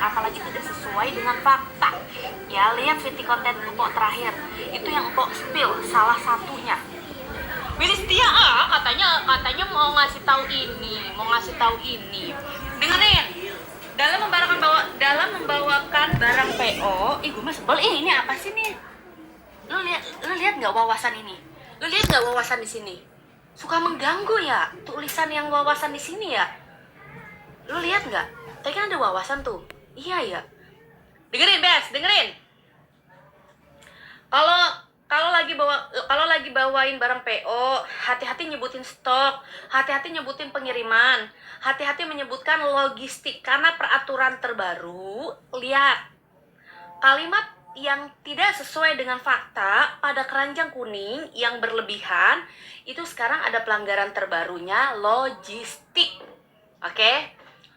apalagi tidak sesuai dengan fakta. Ya, lihat VT konten Empok terakhir, itu yang Empok spill salah satunya. Willy Setia katanya mau ngasih tahu ini. Dengerin. Dalam membawakan barang PO, gue mah sebel. Ini apa sih nih? Lu lihat nggak wawasan ini? Lu lihat nggak wawasan di sini? Suka mengganggu ya tulisan yang wawasan di sini ya? Lu lihat nggak? Tadi kan ada wawasan tuh. Iya ya. Dengerin, Bes, dengerin. Kalau lagi bawain barang PO, hati-hati nyebutin stok, hati-hati nyebutin pengiriman, hati-hati menyebutkan logistik karena peraturan terbaru. Lihat, kalimat yang tidak sesuai dengan fakta pada keranjang kuning yang berlebihan itu sekarang ada pelanggaran terbarunya, logistik. Oke?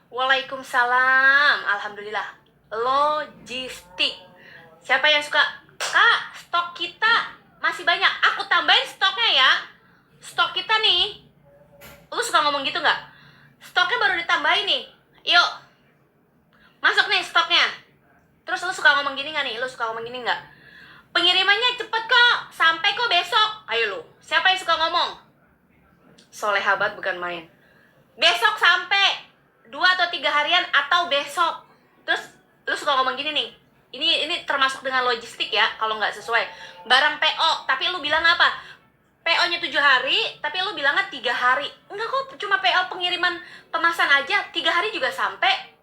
Waalaikumsalam. Alhamdulillah. Logistik. Siapa yang suka? Kak, stok kita masih banyak. Aku tambahin stoknya ya. Stok kita nih. Lu suka ngomong gitu nggak? Stoknya baru ditambahin nih. Yuk. Masuk nih stoknya. Terus lu suka ngomong gini nggak nih? Lu suka ngomong gini nggak? Pengirimannya cepet kok. Sampai kok besok. Ayo lu. Siapa yang suka ngomong? Solehabat bukan main. Besok sampai 2 atau 3 harian atau besok. Terus lu suka ngomong gini nih. Ini termasuk dengan logistik ya, kalau nggak sesuai. Barang PO, tapi lu bilang apa? PO-nya 7 hari, tapi lu bilangnya 3 hari. Enggak kok, cuma PO pengiriman kemasan aja, 3 hari juga sampai.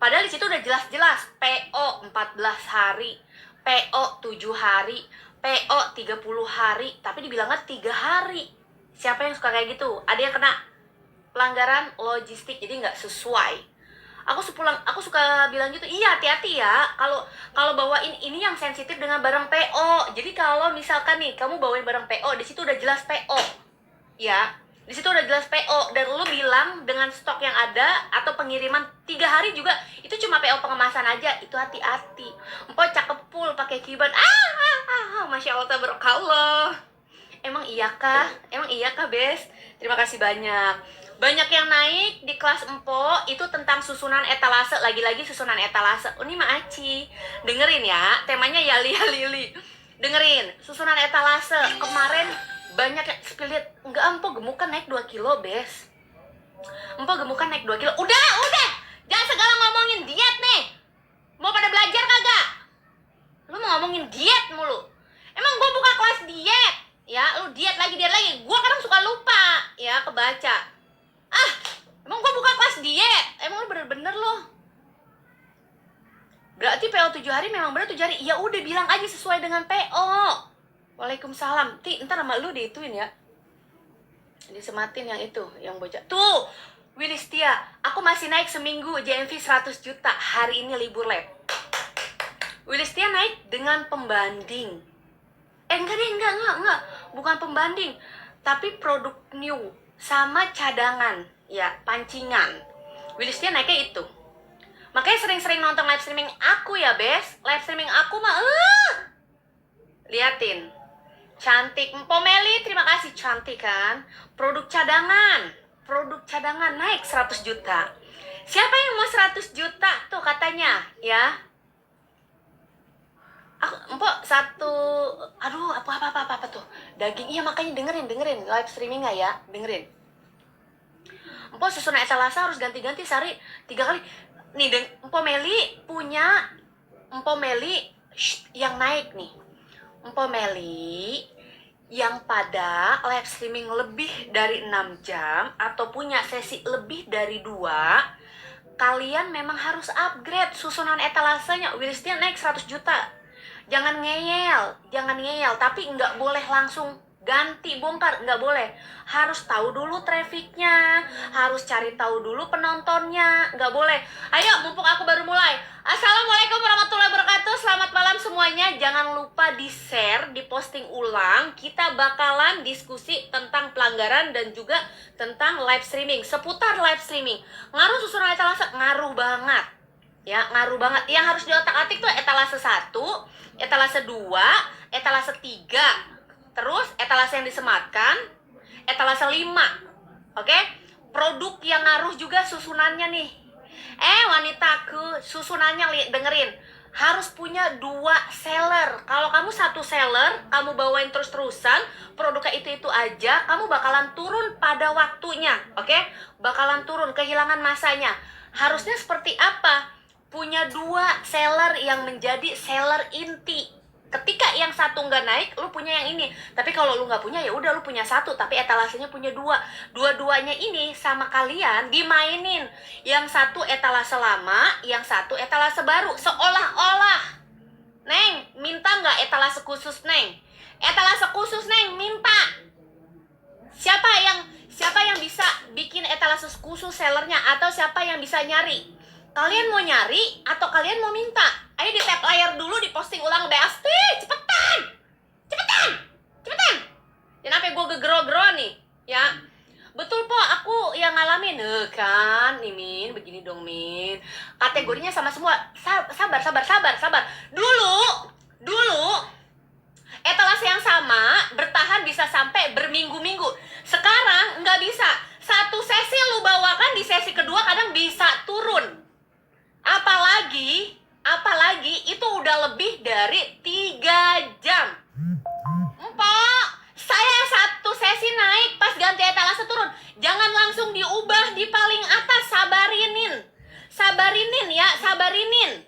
Padahal di situ udah jelas-jelas PO 14 hari, PO 7 hari, PO 30 hari, tapi dibilangnya 3 hari. Siapa yang suka kayak gitu? Ada yang kena pelanggaran logistik, jadi nggak sesuai. Aku suka bilang gitu, iya hati-hati ya kalau bawain ini yang sensitif dengan barang PO. Jadi kalau misalkan nih kamu bawain barang PO, di situ udah jelas PO, ya, di situ udah jelas PO dan lu bilang dengan stok yang ada atau pengiriman 3 hari juga itu cuma PO pengemasan aja, itu hati-hati. Empok cakep pul pakai kiban, masya Allah tabarakallah. Emang iya kah, Bes? Terima kasih banyak. Banyak yang naik di kelas Empok itu tentang susunan etalase. Lagi-lagi susunan etalase. Ini mah Aci. Dengerin ya, temanya Yali Lili. Dengerin, susunan etalase. Kemarin banyak yang spirit. Enggak, Empok gemukan naik 2 kilo, Bes. Empok gemukan naik 2 kilo. Udah. Jangan segala ngomongin diet nih. Mau pada belajar kagak? Lu mau ngomongin diet mulu. Emang gua buka kelas diet? Ya, lu diet lagi. Gua kadang suka lupa, ya, kebaca. Emang gua buka kelas diet? Emang lu bener-bener lo? Berarti PO 7 hari memang bener 7 hari? Ya udah bilang aja sesuai dengan PO. Waalaikumsalam. Ntar sama lu diituin ya. Disematin yang itu, yang bocah. Tuh, Willy Setia, aku masih naik seminggu JMV 100 juta. Hari ini libur lab. Willy Setia naik dengan pembanding. Enggak. Bukan pembanding, tapi produk new sama cadangan, ya, pancingan. Willy Setia naiknya itu. Makanya sering-sering nonton live streaming aku ya, Bes. Live streaming aku mah, liatin. Cantik. Mpo Meli, terima kasih. Cantik kan? Produk cadangan naik 100 juta. Siapa yang mau 100 juta? Tuh katanya, ya. Aku apa tuh daging. Iya, makanya dengerin live streaming nggak ya, dengerin. Empok susunan etalase harus ganti-ganti sehari 3 kali nih. Empok Meli punya yang naik nih. Empok Meli yang pada live streaming lebih dari 6 jam atau punya sesi lebih dari 2, kalian memang harus upgrade susunan etalasenya. Willy Setia naik 100 juta. Jangan ngeyel, tapi nggak boleh langsung ganti bongkar, nggak boleh. Harus tahu dulu trafficnya, harus cari tahu dulu penontonnya, nggak boleh. Ayo, mumpung aku baru mulai. Assalamualaikum warahmatullahi wabarakatuh. Selamat malam semuanya. Jangan lupa di-share, di-posting ulang. Kita bakalan diskusi tentang pelanggaran dan juga tentang live streaming. Seputar live streaming. Ngaruh susunan etalase? Ngaruh banget. Ya, ngaruh banget. Yang harus diotak-atik tuh etalase 1, etalase 2, etalase 3. Terus etalase yang disematkan, etalase 5. Oke? Produk yang ngaruh juga susunannya nih. Wanitaku, susunannya dengerin. Harus punya 2 seller. Kalau kamu 1 seller, kamu bawain terus-terusan, produknya itu aja, kamu bakalan turun pada waktunya, oke? Bakalan turun, kehilangan masanya. Harusnya seperti apa? Punya 2 seller yang menjadi seller inti. Ketika yang satu nggak naik, lu punya yang ini. Tapi kalau lu nggak punya, ya udah lu punya 1, tapi etalasenya punya 2. Dua-duanya ini sama kalian dimainin. Yang satu etalase lama, yang satu etalase baru. Seolah-olah, Neng, minta nggak etalase khusus, Neng? Etalase khusus, Neng, minta. Siapa yang bisa bikin etalase khusus sellernya? Atau siapa yang bisa nyari? Kalian mau nyari atau kalian mau minta? Ayo di tap layar dulu, di posting ulang BST, cepetan, cepetan, cepetan. Jangan sampai gue gegero-gero nih, ya. Betul po, aku yang ngalamin, kan, nih Min, begini dong Min. Kategorinya sama semua. Sabar. Dulu, etalase yang sama bertahan bisa sampai berminggu-minggu. Sekarang nggak bisa. Satu sesi lu bawakan, di sesi kedua kadang bisa turun. Apalagi itu udah lebih dari 3 jam. Empok, saya 1 sesi naik, pas ganti etalase turun. Jangan langsung diubah di paling atas, sabarinin ya, sabarinin.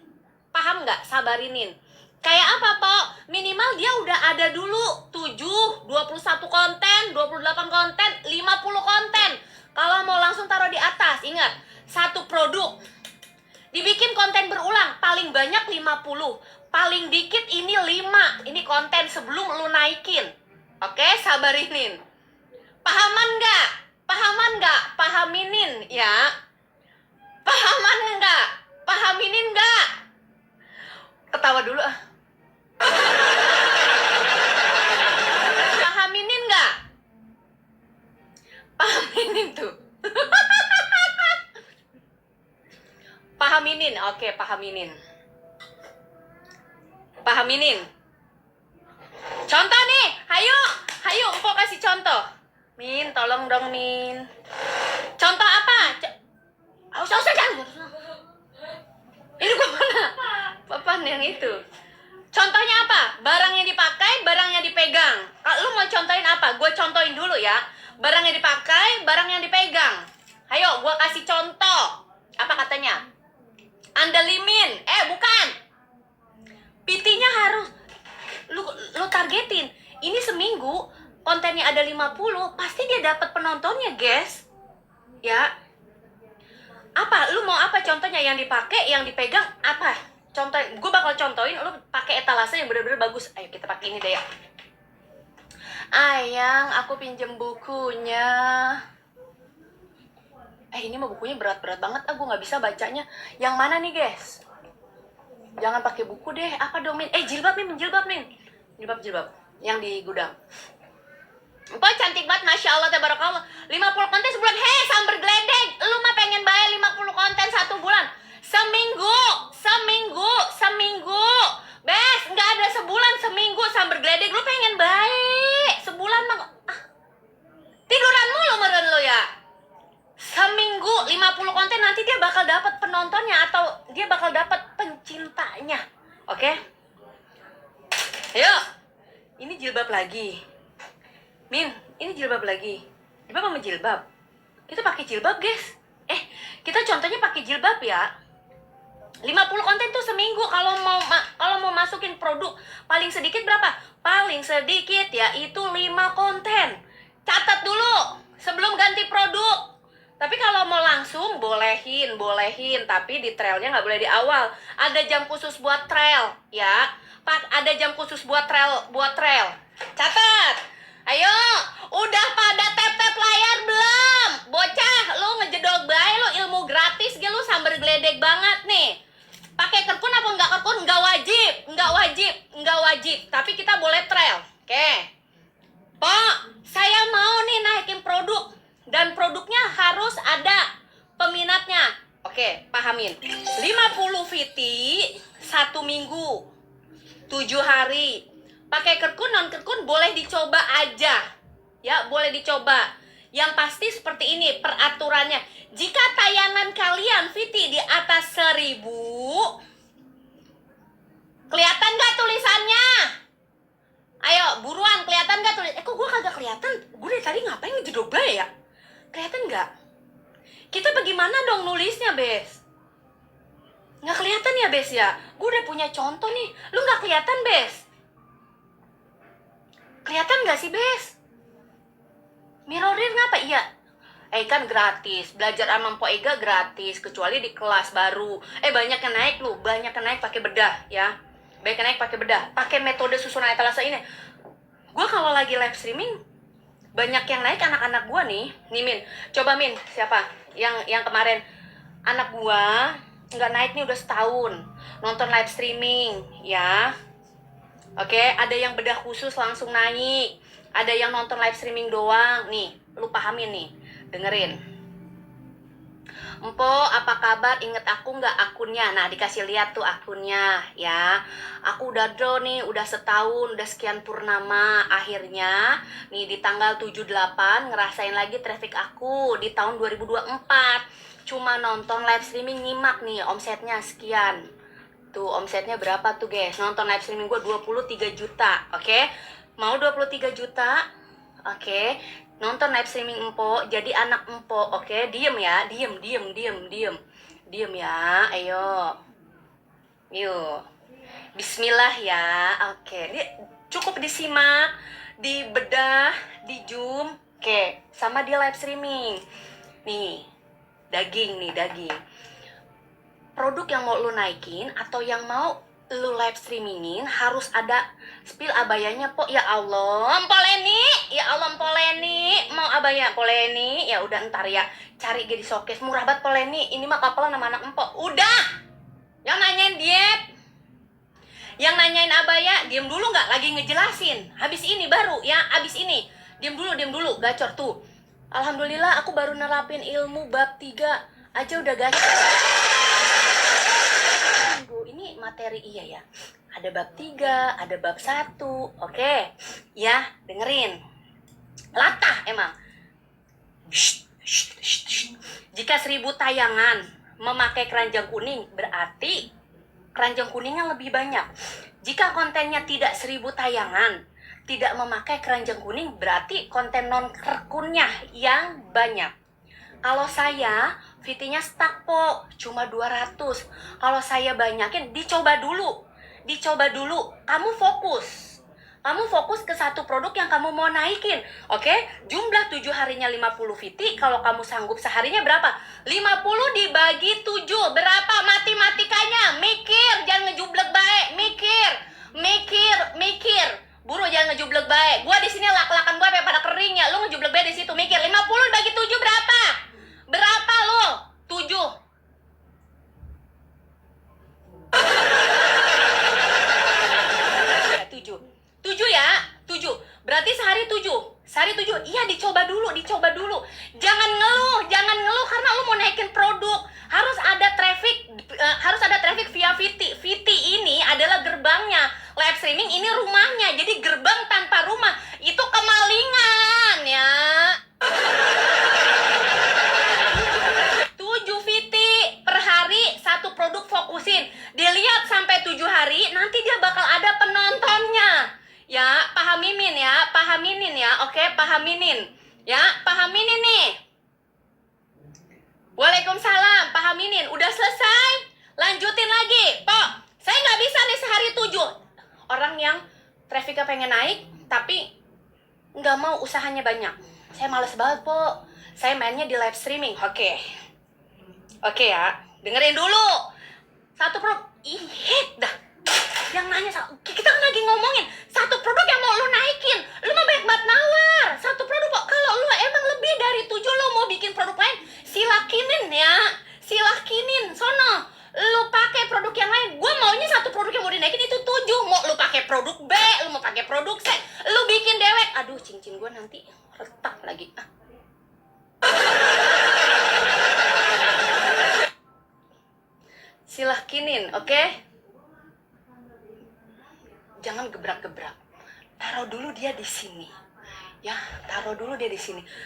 Paham nggak? Sabarinin. Kayak apa, Pok? Minimal dia udah ada dulu 7, 21 konten, 28 konten, 50 konten. Kalau mau langsung taruh di atas, ingat, 1 produk dibikin konten berulang, paling banyak 50, paling dikit ini 5. Ini konten sebelum lu naikin. Oke, sabarinin. Pahaman nggak? Pahaminin ya. Pahaman nggak? Pahaminin nggak? Ketawa dulu ah. Pahaminin nggak? Pahaminin tuh. Pahaminin, oke, pahaminin. Contoh nih, hayu, empok kasih contoh. Min, tolong dong Min. Contoh apa? Usah jangan. Ini gua mana? Papan yang itu. Contohnya apa? Barang yang dipakai, barang yang dipegang. Kalau lu mau contohin apa? Gue contohin dulu ya. Barang yang dipakai, barang yang dipegang. Ayo, gue kasih contoh. Apa katanya? Andalimin. Bukan. PT-nya harus lu targetin. Ini seminggu kontennya ada 50, pasti dia dapat penontonnya, guys. Ya. Apa? Lu mau apa contohnya? Yang dipakai, yang dipegang apa? Contoh, gue bakal contohin lu pakai etalase yang bener-bener bagus. Ayo kita pakai ini deh ya. Ayang, aku pinjem bukunya. Ini mah bukunya berat-berat banget. Gue nggak bisa bacanya. Yang mana nih, guys? Jangan pakai buku deh. Apa dong, Min? Jilbab, Min. Jilbab. Yang di gudang. Empok cantik banget, Masya Allah, tabarakallah. 50 konten sebulan. Sambar geledek. Lu mah pengen bayar 50 konten 1 bulan. Seminggu. Bes, nggak ada sebulan, seminggu sambar geledek. Lu pengen baik. Sebulan mah. Tiduran mulu meren lu ya. Seminggu 50 konten, nanti dia bakal dapat penontonnya atau dia bakal dapat pencintanya. Oke? Ayo. Ini jilbab lagi. Min, ini jilbab lagi. Jilbab sama jilbab. Kita pakai jilbab, guys. Kita contohnya pakai jilbab ya. 50 konten tuh seminggu. Kalau mau masukin produk paling sedikit berapa? Paling sedikit ya itu 5 konten. Catat dulu sebelum ganti produk. Tapi kalau mau langsung bolehin, tapi di trailnya nggak boleh di awal. Ada jam khusus buat trail ya. Ada jam khusus buat trail. Catat. Ayo, udah pada tap layar belum? Bocah, lu ngejedog bae lu, ilmu gratis lu sambar geledek banget nih. Pakai kerkun apa enggak kerkun? Enggak wajib. Tapi kita boleh trail. Oke. Pok, saya mau nih naikin produk dan produknya harus ada peminatnya. Oke, pahamin. 50 VT 1 minggu. 7 hari. Pakai kerkun, non kerkun boleh dicoba aja. Ya, boleh dicoba. Yang pasti seperti ini peraturannya. Jika tayangan kalian VT di atas 1000, kelihatan nggak tulis? Kok gue kagak kelihatan? Gue dari tadi ngapain ngejedok bae ya? Kelihatan nggak? Kita bagaimana dong nulisnya, Bes? Nggak kelihatan ya, Bes ya? Gue udah punya contoh nih. Lu nggak kelihatan, Bes? Kelihatan nggak sih, Bes? Mirrorin ngapa? Iya. Kan gratis. Belajar sama Mpo Ega gratis. Kecuali di kelas baru. Banyak yang naik lu. Banyak yang naik pakai bedah ya. Banyak yang naik pakai bedah. Pakai metode susunan etalase ini. Gue kalau lagi live streaming, banyak yang naik anak-anak gue nih. Nih Min. Coba Min. Siapa? Yang kemarin. Anak gue nggak naik nih udah setahun. Nonton live streaming. Ya. Oke, ada yang bedah khusus langsung naik. Ada yang nonton live streaming doang. Nih, lu pahamin nih. Dengerin. Empo, apa kabar? Inget aku nggak akunnya? Nah, dikasih lihat tuh akunnya, ya. Aku udah draw nih, udah setahun, udah sekian purnama. Akhirnya, nih di tanggal 78, ngerasain lagi traffic aku di tahun 2024. Cuma nonton live streaming, nyimak nih, omsetnya sekian. Tuh, omsetnya berapa tuh, guys? Nonton live streaming gue 23 juta, oke? Mau 23 juta? Oke. Nonton live streaming Empo, jadi anak Empo, oke? Diem ya, diem ya, ayo. Yuk. Bismillah ya, oke. Cukup disimak, dibedah, di zoom, oke. Sama dia live streaming. Nih, daging. Produk yang mau lu naikin atau yang mau lu live streamingin harus ada spill abayanya, Po. Ya Allah, Mpo Leni. Ya Allah, Mpo Leni. Mau abaya, Po Leni. Ya udah ntar ya. Cari di showcase. Murah banget, Po Leni. Ini mah kapelan sama anak Mpo. Udah. Yang nanyain diet. Yang nanyain abaya, diem dulu nggak? Lagi ngejelasin. Habis ini baru ya, habis ini. Diem dulu. Gacor tuh. Alhamdulillah aku baru nerapin ilmu bab 3 aja udah gacor. Ini materi iya ya. Ada bab 3, ada bab 1. Oke. Ya, dengerin. Latah emang. Jika 1000 tayangan memakai keranjang kuning, berarti keranjang kuningnya lebih banyak. Jika kontennya tidak 1000 tayangan, tidak memakai keranjang kuning, berarti konten non-kerkunnya yang banyak. Kalau saya, VT-nya stuck, Po. Cuma 200. Kalau saya banyakin, dicoba dulu. Kamu fokus ke satu produk yang kamu mau naikin. Oke? Jumlah 7 harinya 50 VT. Kalau kamu sanggup seharinya berapa? 50 dibagi 7. Berapa matematikanya? Mikir. Jangan ngejublek baik. Mikir. Buru jangan ngejublek baik. Gua di sini lak-lakan gua sampai pada kering ya. Lu ngejublek baik di situ. Mikir. 50 dibagi 7 berapa? Berapa lo? 7. 7 ya? 7. Berarti sehari 7. Iya, dicoba dulu. Jangan ngeluh karena lu mau naikin produk. Harus ada traffic via VT. VT ini adalah gerbangnya. Live streaming ini rumahnya. Jadi gerbang tanpa rumah itu kemalingan ya. 7 VT per hari, satu produk fokusin. Dilihat sampai 7 hari, nanti dia bakal ada penontonnya. Ya, pahaminin ya. Oke, pahaminin. Ya, pahaminin nih. Waalaikumsalam, pahaminin. Udah selesai? Lanjutin lagi. Po, saya nggak bisa nih sehari 7. Orang yang trafficnya pengen naik, tapi nggak mau usahanya banyak. Saya males banget, Po. Saya mainnya di live streaming. Oke ya, dengerin dulu. Satu produk, dah. Yang nanya, kita kan lagi ngomongin satu produk yang mau lu naikin. Lu mah banyak banget nawar. Satu produk kok. Kalau lu emang lebih dari 7 lu mau bikin produk lain, silakinin ya. Sono. Lu pakai produk yang lain. Gua maunya satu produk yang mau dinaikin itu 7. Mau lu pakai produk B, lu mau pakai produk C, lu bikin dewek. Aduh, cincin gua nanti retak lagi. Silahkinin, oke? Jangan gebrak-gebrak. Taruh dulu dia di sini. Ya,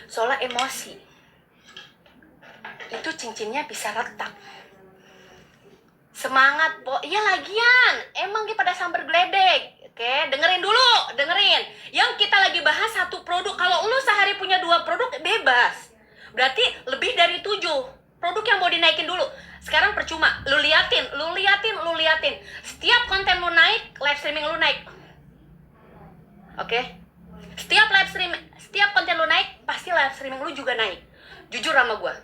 Soalnya emosi. Itu cincinnya bisa retak. Semangat, Po. Iya lagian. Emang dia pada sambar geledek. Oke, dengerin dulu, dengerin. Yang kita lagi bahas satu produk. Kalau lu sehari punya 2 produk, bebas. Berarti lebih dari 7 produk yang mau dinaikin dulu. Sekarang percuma. Lu liatin. Setiap konten lu naik, live streaming lu naik. Oke? Setiap konten lu naik, pasti live streaming lu juga naik. Jujur sama gua.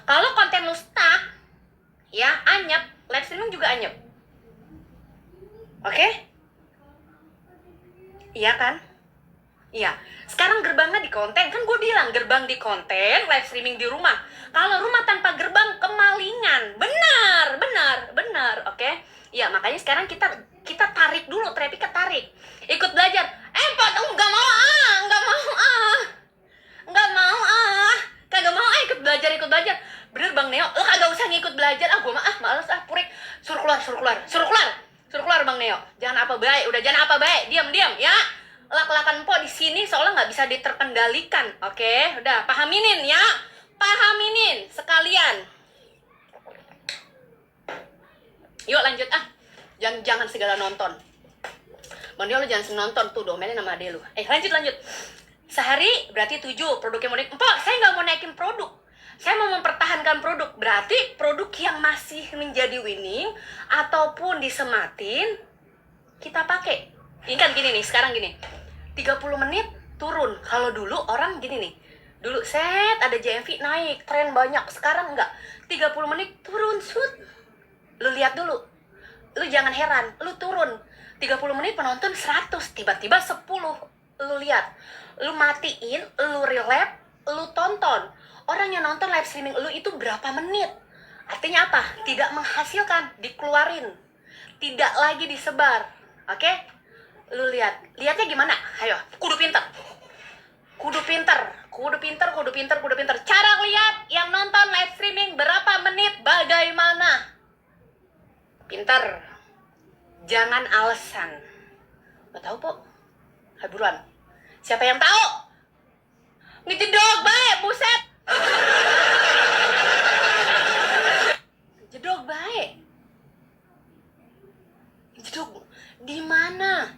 Kalau konten lu stuck, ya, anyep, live streaming juga anyep. Oke? Iya kan? Iya. Sekarang gerbangnya di konten. Kan gue bilang gerbang di konten, live streaming di rumah. Kalau rumah tanpa gerbang, kemalingan. Benar. Oke? Iya, makanya sekarang kita tarik dulu, traffic tarik. Ikut belajar. Pot, nggak mau kagak mau ikut belajar. Bener Bang Neo, lo kagak usah ngikut belajar. Gue males purik. Suruh keluar Bang Neo. Jangan apa baik, diam ya. Lak-lakan po di sini seolah nggak bisa diterkendalikan. Oke, udah pahaminin ya, sekalian. Yuk lanjut jangan segala nonton. Bang Neo, lo jangan nonton tuh, domainnya nama ade lu. Lanjut. Sehari berarti 7 produk yang mau naik. Saya nggak mau naikin produk. Saya mau mempertahankan produk. Berarti produk yang masih menjadi winning ataupun disematin, kita pakai. Ini kan gini nih, sekarang gini. 30 menit turun. Kalau dulu orang gini nih. Dulu ada JMV naik, tren banyak. Sekarang enggak. 30 menit turun, Lu lihat dulu. Lu jangan heran, lu turun. 30 menit penonton 100, tiba-tiba 10. Lu lihat. Lu matiin, lu relap, lu tonton. Orang yang nonton live streaming lu itu berapa menit? Artinya apa? Tidak menghasilkan, dikeluarin. Tidak lagi disebar. Oke? Lu lihatnya gimana? Ayo, kudu pinter. Cara lihat yang nonton live streaming berapa menit, bagaimana? Pinter. Jangan alasan. Gak tahu, Po. Buruan. Siapa yang tahu? Ngejedok baik, buset. Jedok baik. Jedok di mana?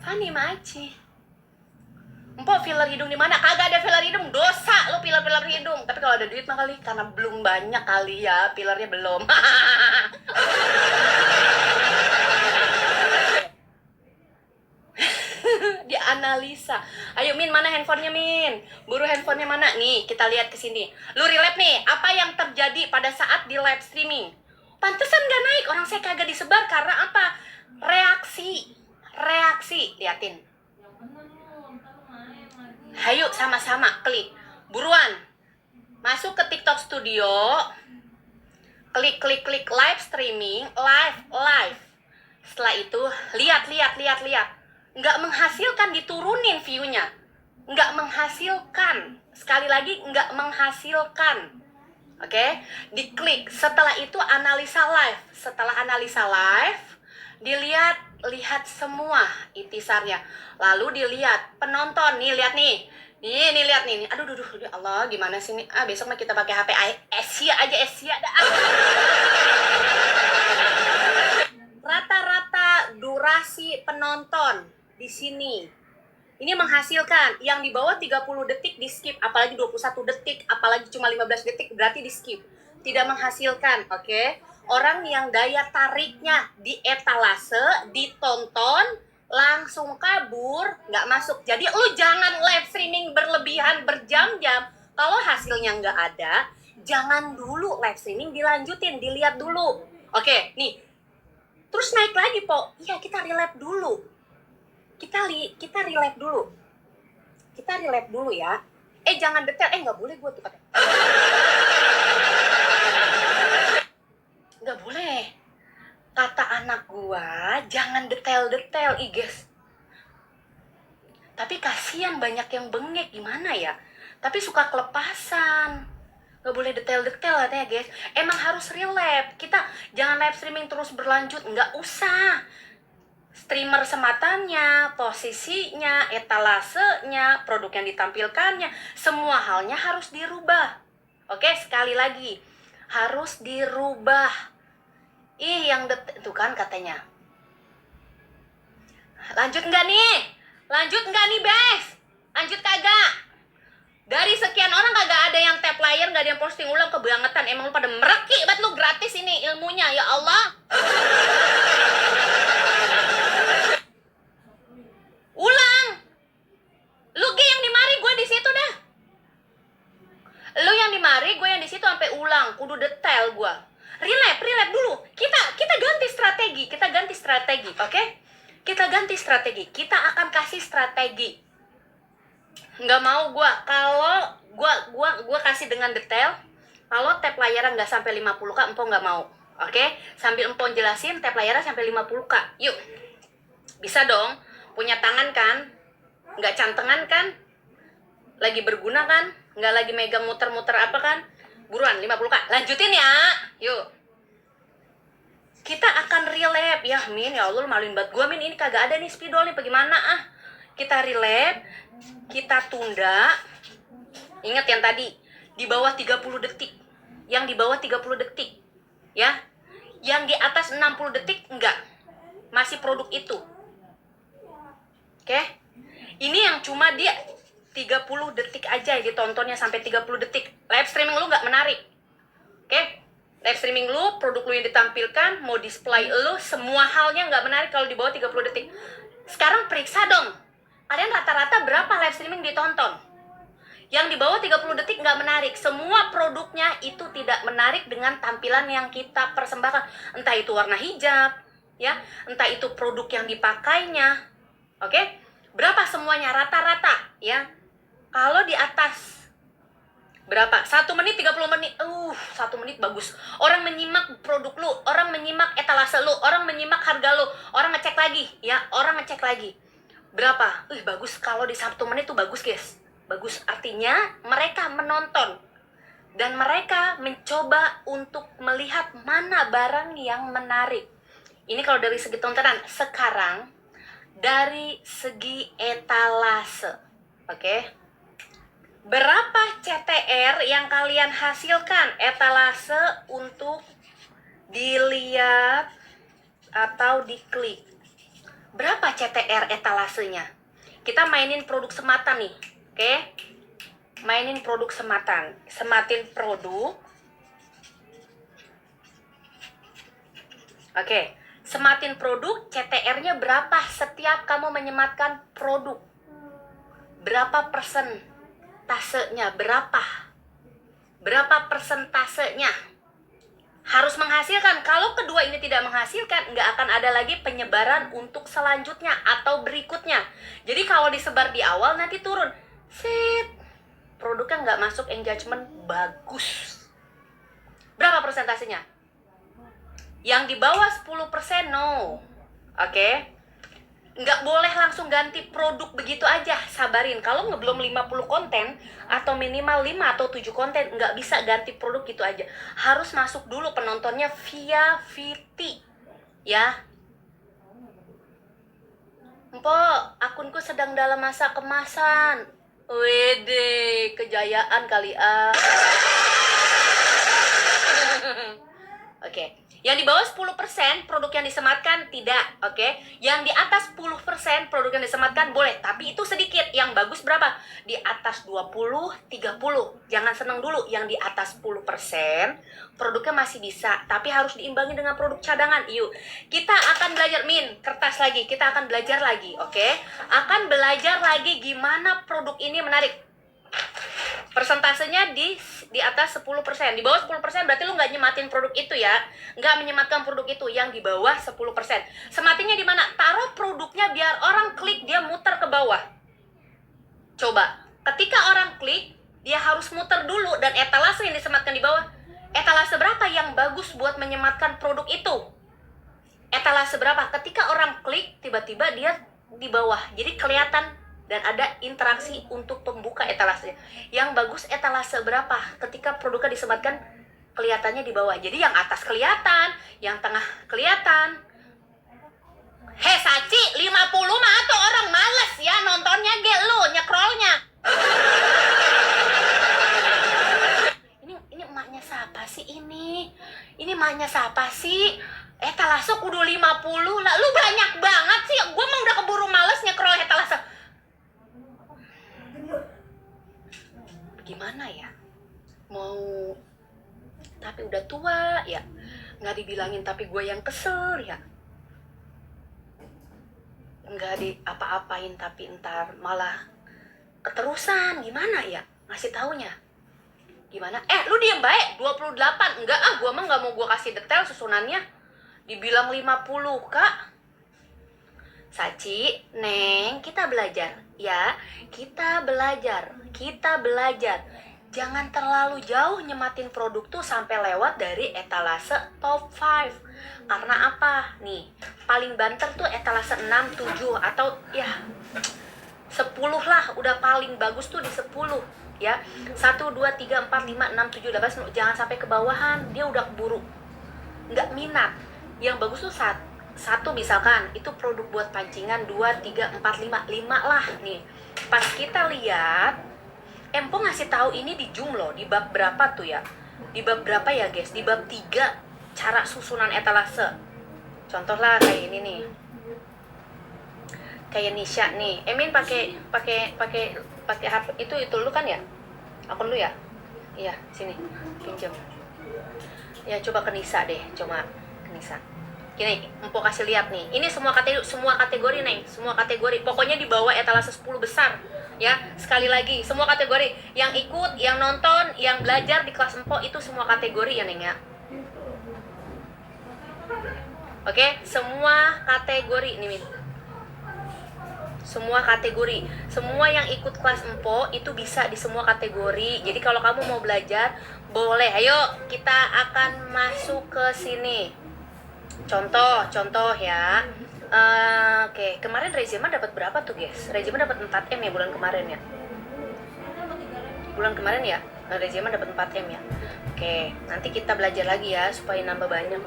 Fani Maci. Empok filler hidung di mana? Kagak ada filler hidung, dosa lu filler hidung. Tapi kalau ada duit mah kali, karena belum banyak kali ya, fillernya belum. Dianalisa. Ayo Min, mana handphonenya Min? Buru handphonenya mana? Nih, kita lihat ke sini. Lu relate nih, apa yang terjadi pada saat di live streaming? Pantesan gak naik, orang saya kagak disebar karena apa? Reaksi. Liatin. Hayu sama-sama klik. Buruan. Masuk ke TikTok Studio. Klik live streaming, live. Setelah itu lihat. Nggak menghasilkan, diturunin view-nya. Nggak menghasilkan. Sekali lagi, nggak menghasilkan. Oke? Diklik. Setelah itu analisa live. Setelah analisa live, lihat semua intisarnya. Lalu dilihat penonton. Nih, lihat nih. Nih lihat nih. Aduh, ya Allah, gimana sih nih? Besok mah kita pakai HP Asia dah. Rata-rata durasi penonton di sini. Ini menghasilkan yang di bawah 30 detik di skip, apalagi 21 detik, apalagi cuma 15 detik berarti di skip. Tidak menghasilkan, oke? Orang yang daya tariknya di etalase, ditonton, langsung kabur, nggak masuk. Jadi lu jangan live streaming berlebihan berjam-jam. Kalau hasilnya nggak ada, jangan dulu live streaming dilanjutin, dilihat dulu. Oke, nih. Terus naik lagi, Po. Iya, kita relap dulu. Kita relap dulu. Kita relap dulu ya. Jangan detail. Nggak boleh gue tuh pakai. Nggak boleh. Kata anak gua, jangan detail-detail, guys. Tapi kasihan banyak yang bengek, gimana ya? Tapi suka kelepasan. Nggak boleh detail-detail katanya, guys. Emang harus relap. Kita jangan live streaming terus berlanjut. Nggak usah. Streamer sematannya, posisinya, etalasenya, produk yang ditampilkannya, semua halnya harus dirubah. Oke, sekali lagi. Harus dirubah. Ih, yang tuh kan katanya. Lanjut nggak nih? Lanjut nggak nih, Bes? Lanjut kagak? Dari sekian orang kagak ada yang tap layar, nggak ada yang posting ulang, kebangetan. Emang lu pada mereki banget lu, gratis ini ilmunya, ya Allah. Ulang. Lu ge yang di mari, gue di situ dah. Lu yang di mari, gue yang di situ sampai ulang, kudu detail gue. Relap dulu. Kita ganti strategi, oke? Kita ganti strategi. Kita akan kasih strategi. Nggak mau gue, kalau gue kasih dengan detail. Kalau tap layarnya nggak sampai 50k, empong nggak mau. Oke? Sambil empong jelasin tap layarnya sampai 50k. Yuk. Bisa dong. Punya tangan kan? Nggak cantengan kan? Lagi berguna kan? Nggak lagi megang muter-muter apa kan? Buruan 50k. Lanjutin ya. Yuk. Kita akan relap. Ya Min, ya Allah lu maluin banget gue Min. Ini kagak ada nih spidol nih, bagaimana ah? Kita relap. Kita tunda. Ingat yang tadi, di bawah 30 detik. Yang di bawah 30 detik. Ya. Yang di atas 60 detik enggak. Masih produk itu. Oke? Ini yang cuma dia 30 detik aja ditontonnya, sampai 30 detik. Live streaming lu nggak menarik. Oke? Live streaming lu, produk lu yang ditampilkan, mau display lu, semua halnya nggak menarik kalau di bawah 30 detik. Sekarang periksa dong. Kalian rata-rata berapa live streaming ditonton? Yang di bawah 30 detik nggak menarik. Semua produknya itu tidak menarik dengan tampilan yang kita persembahkan. Entah itu warna hijab, ya, entah itu produk yang dipakainya. Oke? Berapa semuanya rata-rata, ya? Kalau di atas berapa? 1 menit, 30 menit. 1 menit bagus. Orang menyimak produk lu, orang menyimak etalase lu, orang menyimak harga lu, orang ngecek lagi, ya, orang ngecek lagi. Berapa? Bagus. Kalau di 1 menit tuh bagus, guys. Bagus. Artinya mereka menonton dan mereka mencoba untuk melihat mana barang yang menarik. Ini kalau dari segi tontonan. Sekarang dari segi etalase. Oke? Berapa CTR yang kalian hasilkan etalase untuk dilihat atau diklik? Berapa CTR etalasenya? Kita mainin produk sematan nih, oke? Mainin produk sematan. Sematin produk. Oke, sematin produk, CTR-nya berapa setiap kamu menyematkan produk? Berapa persentasenya? Berapa persentasenya? Harus menghasilkan. Kalau kedua ini tidak menghasilkan, nggak akan ada lagi penyebaran untuk selanjutnya atau berikutnya. Jadi kalau disebar di awal, nanti turun. Set, produknya nggak masuk engagement, bagus. Berapa persentasenya? Yang di bawah 10% no. Oke? Nggak boleh langsung ganti produk begitu aja, sabarin. Kalau belum 50 konten atau minimal 5 atau 7 konten, nggak bisa ganti produk gitu aja. Harus masuk dulu penontonnya via VT, ya. Mpok, akunku sedang dalam masa kemasan. Wede, kejayaan kali ah. Oke. Yang di bawah 10% produk yang disematkan tidak, oke? Yang di atas 10% produk yang disematkan boleh, tapi itu sedikit. Yang bagus berapa? Di atas 20, 30. Jangan seneng dulu. Yang di atas 10% produknya masih bisa, tapi harus diimbangi dengan produk cadangan. Yuk, kita akan belajar kertas lagi. Kita akan belajar lagi, oke? Akan belajar lagi gimana produk ini menarik. Persentasenya di atas 10%. Di bawah 10% berarti lu nggak nyematin produk itu ya. Nggak menyematkan produk itu. Yang di bawah 10%. Sematinya di mana? Taruh produknya biar orang klik, dia muter ke bawah. Coba. Ketika orang klik, dia harus muter dulu. Dan etalase yang disematkan di bawah. Etalase berapa yang bagus buat menyematkan produk itu? Etalase berapa? Ketika orang klik, tiba-tiba dia di bawah. Jadi kelihatan dan ada interaksi untuk pembuka etalase. Yang bagus etalase berapa? Ketika produknya disematkan, kelihatannya di bawah. Jadi yang atas kelihatan, yang tengah kelihatan. Saci, 50 mah tuh orang males ya nontonnya, lu nyekrolnya. Ini emaknya siapa sih ini? Ini mahnya siapa sih? Etalase kudu 50 lah. Lu banyak banget sih. Gua mah udah keburu males nyekrol etalase. Gimana ya? Mau tapi udah tua ya. Nggak dibilangin tapi gue yang kesel ya. Nggak di apa-apain tapi ntar malah keterusan. Gimana ya ngasih taunya? Gimana? Lu diem baik 28. Enggak gua mah nggak mau gua kasih detail susunannya. Dibilang 50, Kak. Saci, Neng, kita belajar ya. Kita belajar. Jangan terlalu jauh nyematin produk tuh sampai lewat dari etalase top 5. Karena apa? Nih, paling banter tuh etalase 6, 7 atau ya 10 lah, udah paling bagus tuh di 10 ya. 1, 2, 3, 4, 5, 6, 7, 8, jangan sampai ke bawahan, dia udah keburu nggak minat. Yang bagus tuh satu misalkan itu produk buat pancingan, 2, 3, 4, 5 lah nih. Pas kita lihat Empo ngasih tahu ini di Joomla di bab berapa tuh ya? Di bab berapa ya guys? Di bab 3 cara susunan etalase. Contoh lah kayak ini nih. Kayak Nisha nih. Emin pakai HP itu lu kan ya? Akun lu ya? Iya, sini. Pinjam. Ya coba ke Nisa deh, coba ke Nisa. Gini, Empo kasih lihat nih. Ini semua kategori Neng, semua kategori. Pokoknya di bawah etalase 10 besar. Ya, sekali lagi, semua kategori. Yang ikut, yang nonton, yang belajar di kelas Empo itu semua kategori ya Neng ya. Oke, semua kategori nih Min. Semua kategori. Semua yang ikut kelas Empo itu bisa di semua kategori. Jadi kalau kamu mau belajar, boleh. Ayo, kita akan masuk ke sini. Contoh ya. Oke, kemarin Rezima dapat berapa tuh guys? Rezima dapat 4M ya bulan kemarin ya. Bulan kemarin ya, Rezima dapat 4M ya. Oke, nanti kita belajar lagi ya supaya nambah banyak.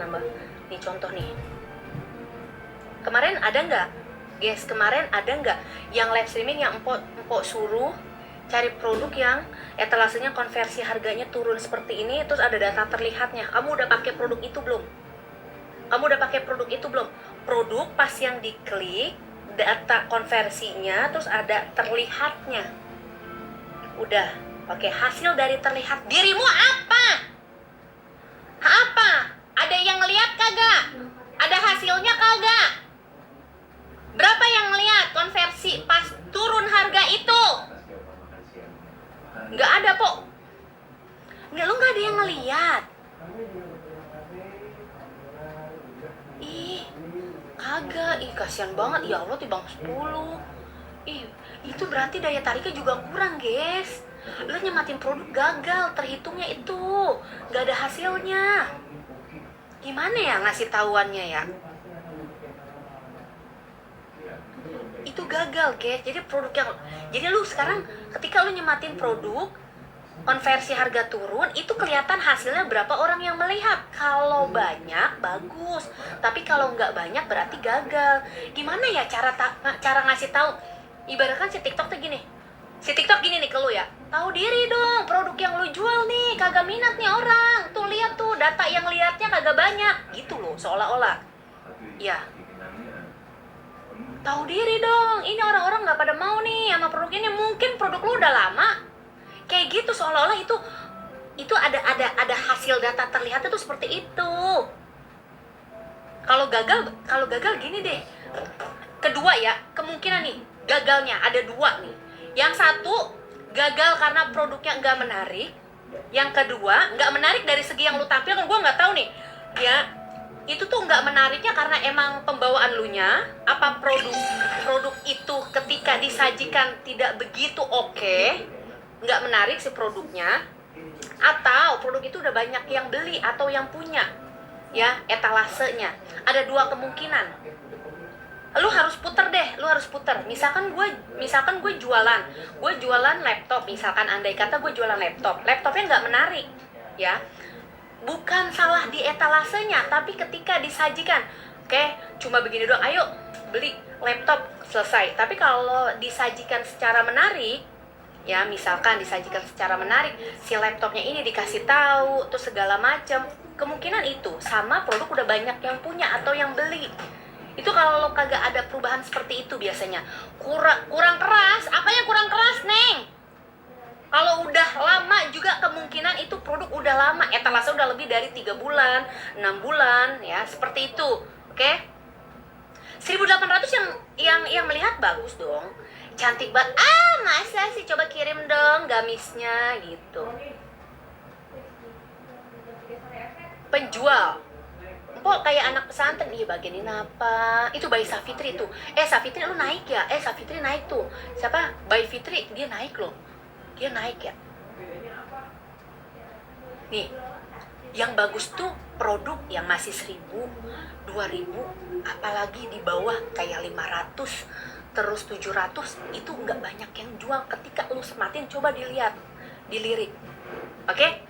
Nih contoh nih. Kemarin ada nggak? Guys, kemarin ada nggak yang live streaming yang empok suruh cari produk yang etalasenya konversi harganya turun seperti ini, terus ada data terlihatnya. Kamu udah pakai produk itu belum? Produk pas yang diklik, data konversinya, terus ada terlihatnya. Udah, oke, hasil dari terlihat dirimu apa? Ada yang lihat kagak? Ada hasilnya kagak? Berapa yang lihat konversi pas turun harga itu? Nggak ada, Po. Lu nggak ada yang ngeliat. Kagak, kasihan banget. Ya Allah, tibang 10. Itu berarti daya tariknya juga kurang, guys. Lo nyematin produk gagal, terhitungnya itu nggak ada hasilnya. Gimana ya ngasih tahuannya ya? Itu gagal, guys. Jadi lu sekarang ketika lu nyematin produk konversi harga turun, itu kelihatan hasilnya berapa orang yang melihat. Kalau banyak, bagus. Tapi kalau nggak banyak, berarti gagal. Gimana ya cara ngasih tahu? Ibaratkan si TikTok tuh gini. Si TikTok gini nih ke lu ya. Tahu diri dong, produk yang lu jual nih kagak minat nih orang. Tuh lihat tuh, data yang lihatnya kagak banyak. Gitu loh, seolah-olah. Ya. Tahu diri dong, ini orang-orang nggak pada mau nih sama produk ini. Mungkin produk lu udah lama. Kayak gitu, seolah-olah itu ada hasil data terlihatnya tuh seperti itu. Kalau gagal gini deh. Kedua ya, kemungkinan nih gagalnya ada 2 nih. Yang satu gagal karena produknya nggak menarik. Yang kedua nggak menarik dari segi yang lu tampilkan. Gue nggak tahu nih ya, itu tuh nggak menariknya karena emang pembawaan lu nya, apa produk itu ketika disajikan tidak begitu oke, nggak menarik si produknya, atau produk itu udah banyak yang beli atau yang punya ya etalasenya. Ada 2 kemungkinan. Lu harus puter. Misalkan gue jualan laptop, misalkan andai kata gue jualan laptopnya nggak menarik ya, bukan salah di etalasenya, tapi ketika disajikan, oke, cuma begini doang, ayo beli laptop, selesai. Tapi kalau disajikan secara menarik ya misalkan disajikan secara menarik, si laptopnya ini dikasih tahu terus segala macam, kemungkinan itu sama produk udah banyak yang punya atau yang beli. Itu kalau kagak ada perubahan seperti itu biasanya kurang keras. Apanya kurang keras, Neng? Kalau udah lama juga kemungkinan itu produk udah lama, etalase udah lebih dari 3 bulan, 6 bulan ya, seperti itu. Oke? 1.800 yang melihat bagus dong. Cantik banget. Masa sih, coba kirim dong gamisnya gitu. Penjual. Empok kayak anak pesantren, iya bagian ini apa? Itu Bayi Safitri tuh. Safitri lu naik ya? Safitri naik tuh. Siapa? Bayi Fitri, dia naik loh. Dia naik ya. Nih, yang bagus tuh produk yang masih 1.000, 2.000, apalagi di bawah kayak 500, terus 700, itu nggak banyak yang jual. Ketika lu sematin, coba dilirik. Oke?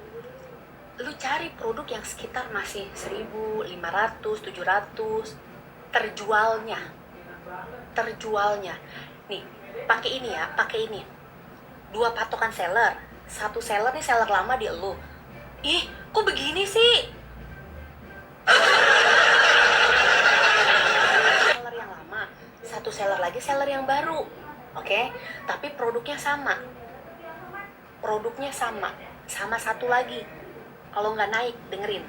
Lu cari produk yang sekitar masih 1.000, 500, 700, terjualnya. Nih, pakai ini ya, pakai ini. 2 patokan seller. 1 seller nih seller lama di lu. Ih, kok begini sih? Seller yang lama, 1 seller lagi seller yang baru. Oke? Tapi produknya sama. Sama 1 lagi. Kalau nggak naik, dengerin.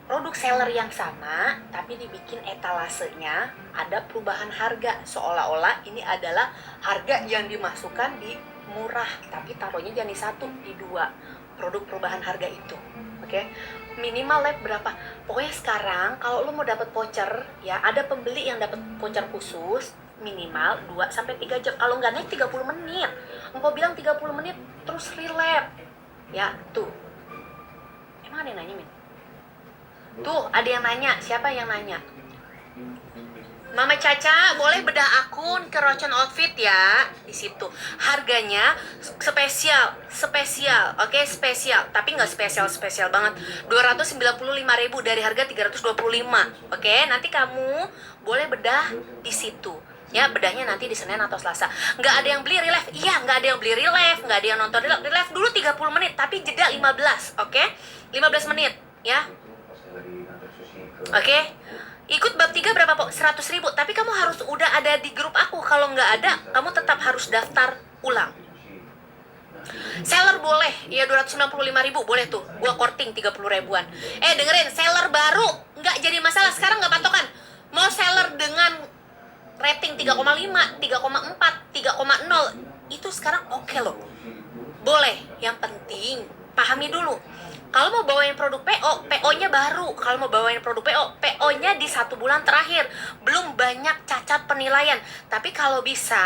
Produk seller yang sama, tapi dibikin etalasenya ada perubahan harga. Seolah-olah ini adalah harga yang dimasukkan di murah, tapi taruhnya jangan di 1, di 2. Produk perubahan harga itu. Oke? Minimal lab berapa? Pokoknya sekarang, kalau lo mau dapat voucher, ya ada pembeli yang dapat voucher khusus, minimal 2-3 jam. Kalau nggak naik 30 menit. Empok bilang 30 menit, terus relap. Ya, tuh. Emang ada yang nanya, Min? Tuh, ada yang nanya. Siapa yang nanya? Mama Caca, boleh bedah akun ke Rocon Outfit ya. Di situ. Harganya spesial. Oke, spesial. Tapi nggak spesial banget. 295.000 dari harga 325. Oke, nanti kamu boleh bedah di situ. Ya, bedahnya nanti di Senin atau Selasa. Nggak ada yang beli relief. Iya, nggak ada yang beli relief. Nggak ada yang nonton relief dulu 30 menit. Tapi jeda 15. Oke? 15 menit. Ya. Oke? Ikut bab 3 berapa, Pok? 100.000. Tapi kamu harus udah ada di grup aku. Kalau nggak ada, kamu tetap harus daftar ulang. Seller boleh. Ya, 295.000 boleh tuh. Gua korting 30 ribuan. Dengerin. Seller baru nggak jadi masalah. Sekarang nggak patokan. Mau seller dengan rating 3,5, 3,4, 3,0 itu sekarang oke loh. Boleh. Yang penting pahami dulu. Kalau mau bawain produk PO-nya baru. Kalau mau bawain produk PO-nya di 1 bulan terakhir. Belum banyak cacat penilaian. Tapi kalau bisa,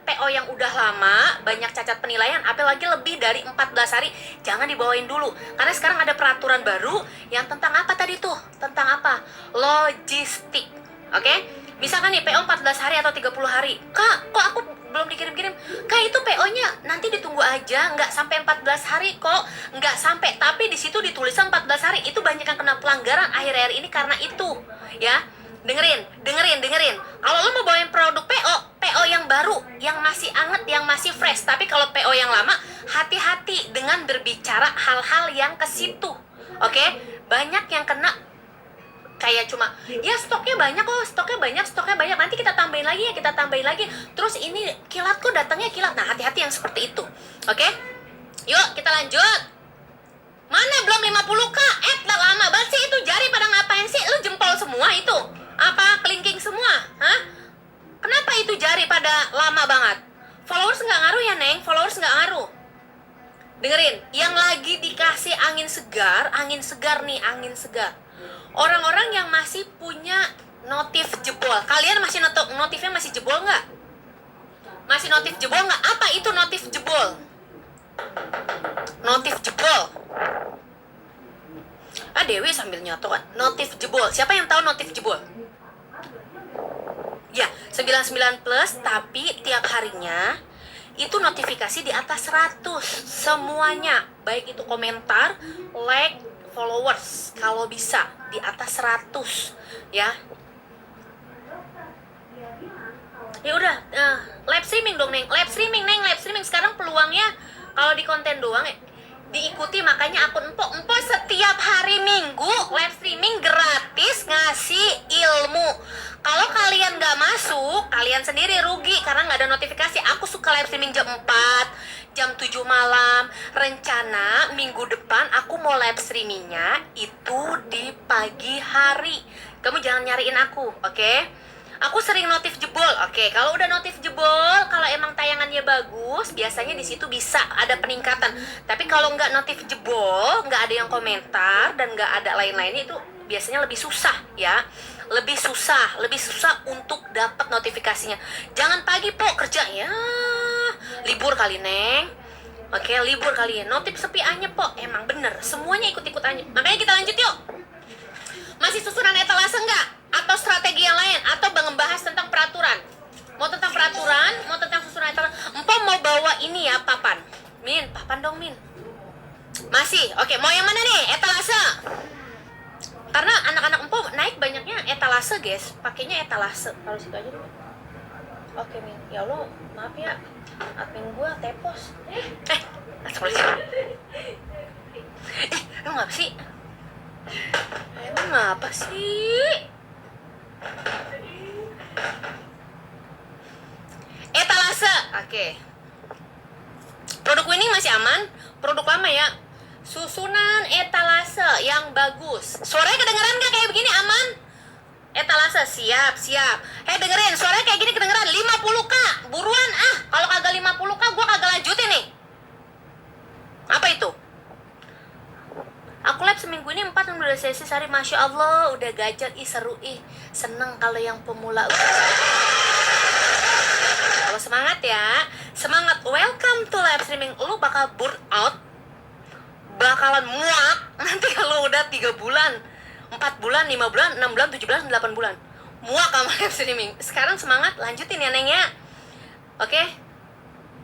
PO yang udah lama, banyak cacat penilaian, apalagi lebih dari 14 hari, jangan dibawain dulu. Karena sekarang ada peraturan baru yang tentang apa tadi tuh? Tentang apa? Logistik. Oke? Misalkan nih PO 14 hari atau 30 hari. Kak, kok aku belum dikirim-kirim? Kak, itu PO-nya nanti ditunggu aja, nggak sampai 14 hari kok. Nggak sampai, tapi di situ ditulisnya 14 hari. Itu banyak yang kena pelanggaran akhir-akhir ini karena itu. Ya, dengerin. Kalau lo mau bawain produk PO yang baru, yang masih anget, yang masih fresh. Tapi kalau PO yang lama, hati-hati dengan berbicara hal-hal yang ke situ. Oke? Banyak yang kena kayak cuma ya stoknya banyak, nanti kita tambahin lagi, terus ini kilat kok datangnya kilat. Nah, hati-hati yang seperti itu. Oke? Yuk kita lanjut. Mana belum 50k? Lama banget sih itu. Jari pada ngapain sih? Lu jempol semua itu? Apa kelingking semua? Hah? Kenapa itu jari pada lama banget? Followers nggak ngaruh ya, Neng? Followers nggak ngaruh. Dengerin, yang lagi dikasih angin segar nih, angin segar. Orang-orang yang masih punya notif jebol. Kalian masih notifnya masih jebol nggak? Masih notif jebol nggak? Apa itu notif jebol? Notif jebol. Dewi sambil nyoto kan. Notif jebol. Siapa yang tahu notif jebol? Ya, 99 plus, tapi tiap harinya itu notifikasi di atas 100 semuanya. Baik itu komentar, like, followers, kalau bisa di atas 100 ya. Ya udah, live streaming dong Neng, live streaming Neng, live streaming. Sekarang peluangnya kalau di konten doang diikuti, makanya akun Empo setiap hari Minggu live streaming gratis ngasih ilmu. Kalau kalian nggak masuk, kalian sendiri rugi karena nggak ada notifikasi. Aku suka live streaming jam 4, jam 7 malam. Rencana minggu depan aku mau live streamingnya itu di pagi hari. Kamu jangan nyariin aku, oke? Aku sering notif jebol. Oke, kalau udah notif jebol, kalau emang tayangannya bagus, biasanya di situ bisa ada peningkatan. Tapi kalau nggak notif jebol, nggak ada yang komentar dan nggak ada lain-lainnya, itu biasanya lebih susah ya. Lebih susah untuk dapat notifikasinya. Jangan pagi po kerja ya. Libur kali Neng. Oke, libur kali ya. Notif sepi aja po. Emang bener, semuanya ikut-ikut aja. Makanya kita lanjut yuk. Masih susunan etalase nggak? Atau strategi yang lain? Atau membahas tentang peraturan? Mau tentang peraturan? Mau tentang susunan etalase? Empok mau bawa ini ya, papan. Min, papan dong Min. Masih? Oke, mau yang mana nih? Etalase? Karena anak-anak empok naik banyaknya etalase guys. Pakainya etalase. Taruh situ aja dulu. Oke Min, ya Allah, maaf ya. Admin gua tepos. Lu ngapa sih? Emang apa sih? Etalase, oke. Produk winning masih aman. Produk lama ya. Susunan etalase yang bagus. Suaranya kedengeran gak kayak begini? Aman? Etalase, siap. Dengerin, suaranya kayak gini kedengeran. 50k, buruan ah. Kalau kagak 50k, gua kagak lanjutin nih. Apa itu? Aku live seminggu ini 4 udah sesi sehari. Masya Allah, udah gajal. Seru seneng kalau yang pemula. Kalau semangat ya. Semangat, welcome to live streaming. Lu bakal burn out, bakalan muak nanti kalau udah 3 bulan, 4 bulan, 5 bulan, 6 bulan, 7 bulan, 8 bulan. Muak sama live streaming. Sekarang semangat, lanjutin ya Neng ya. Oke?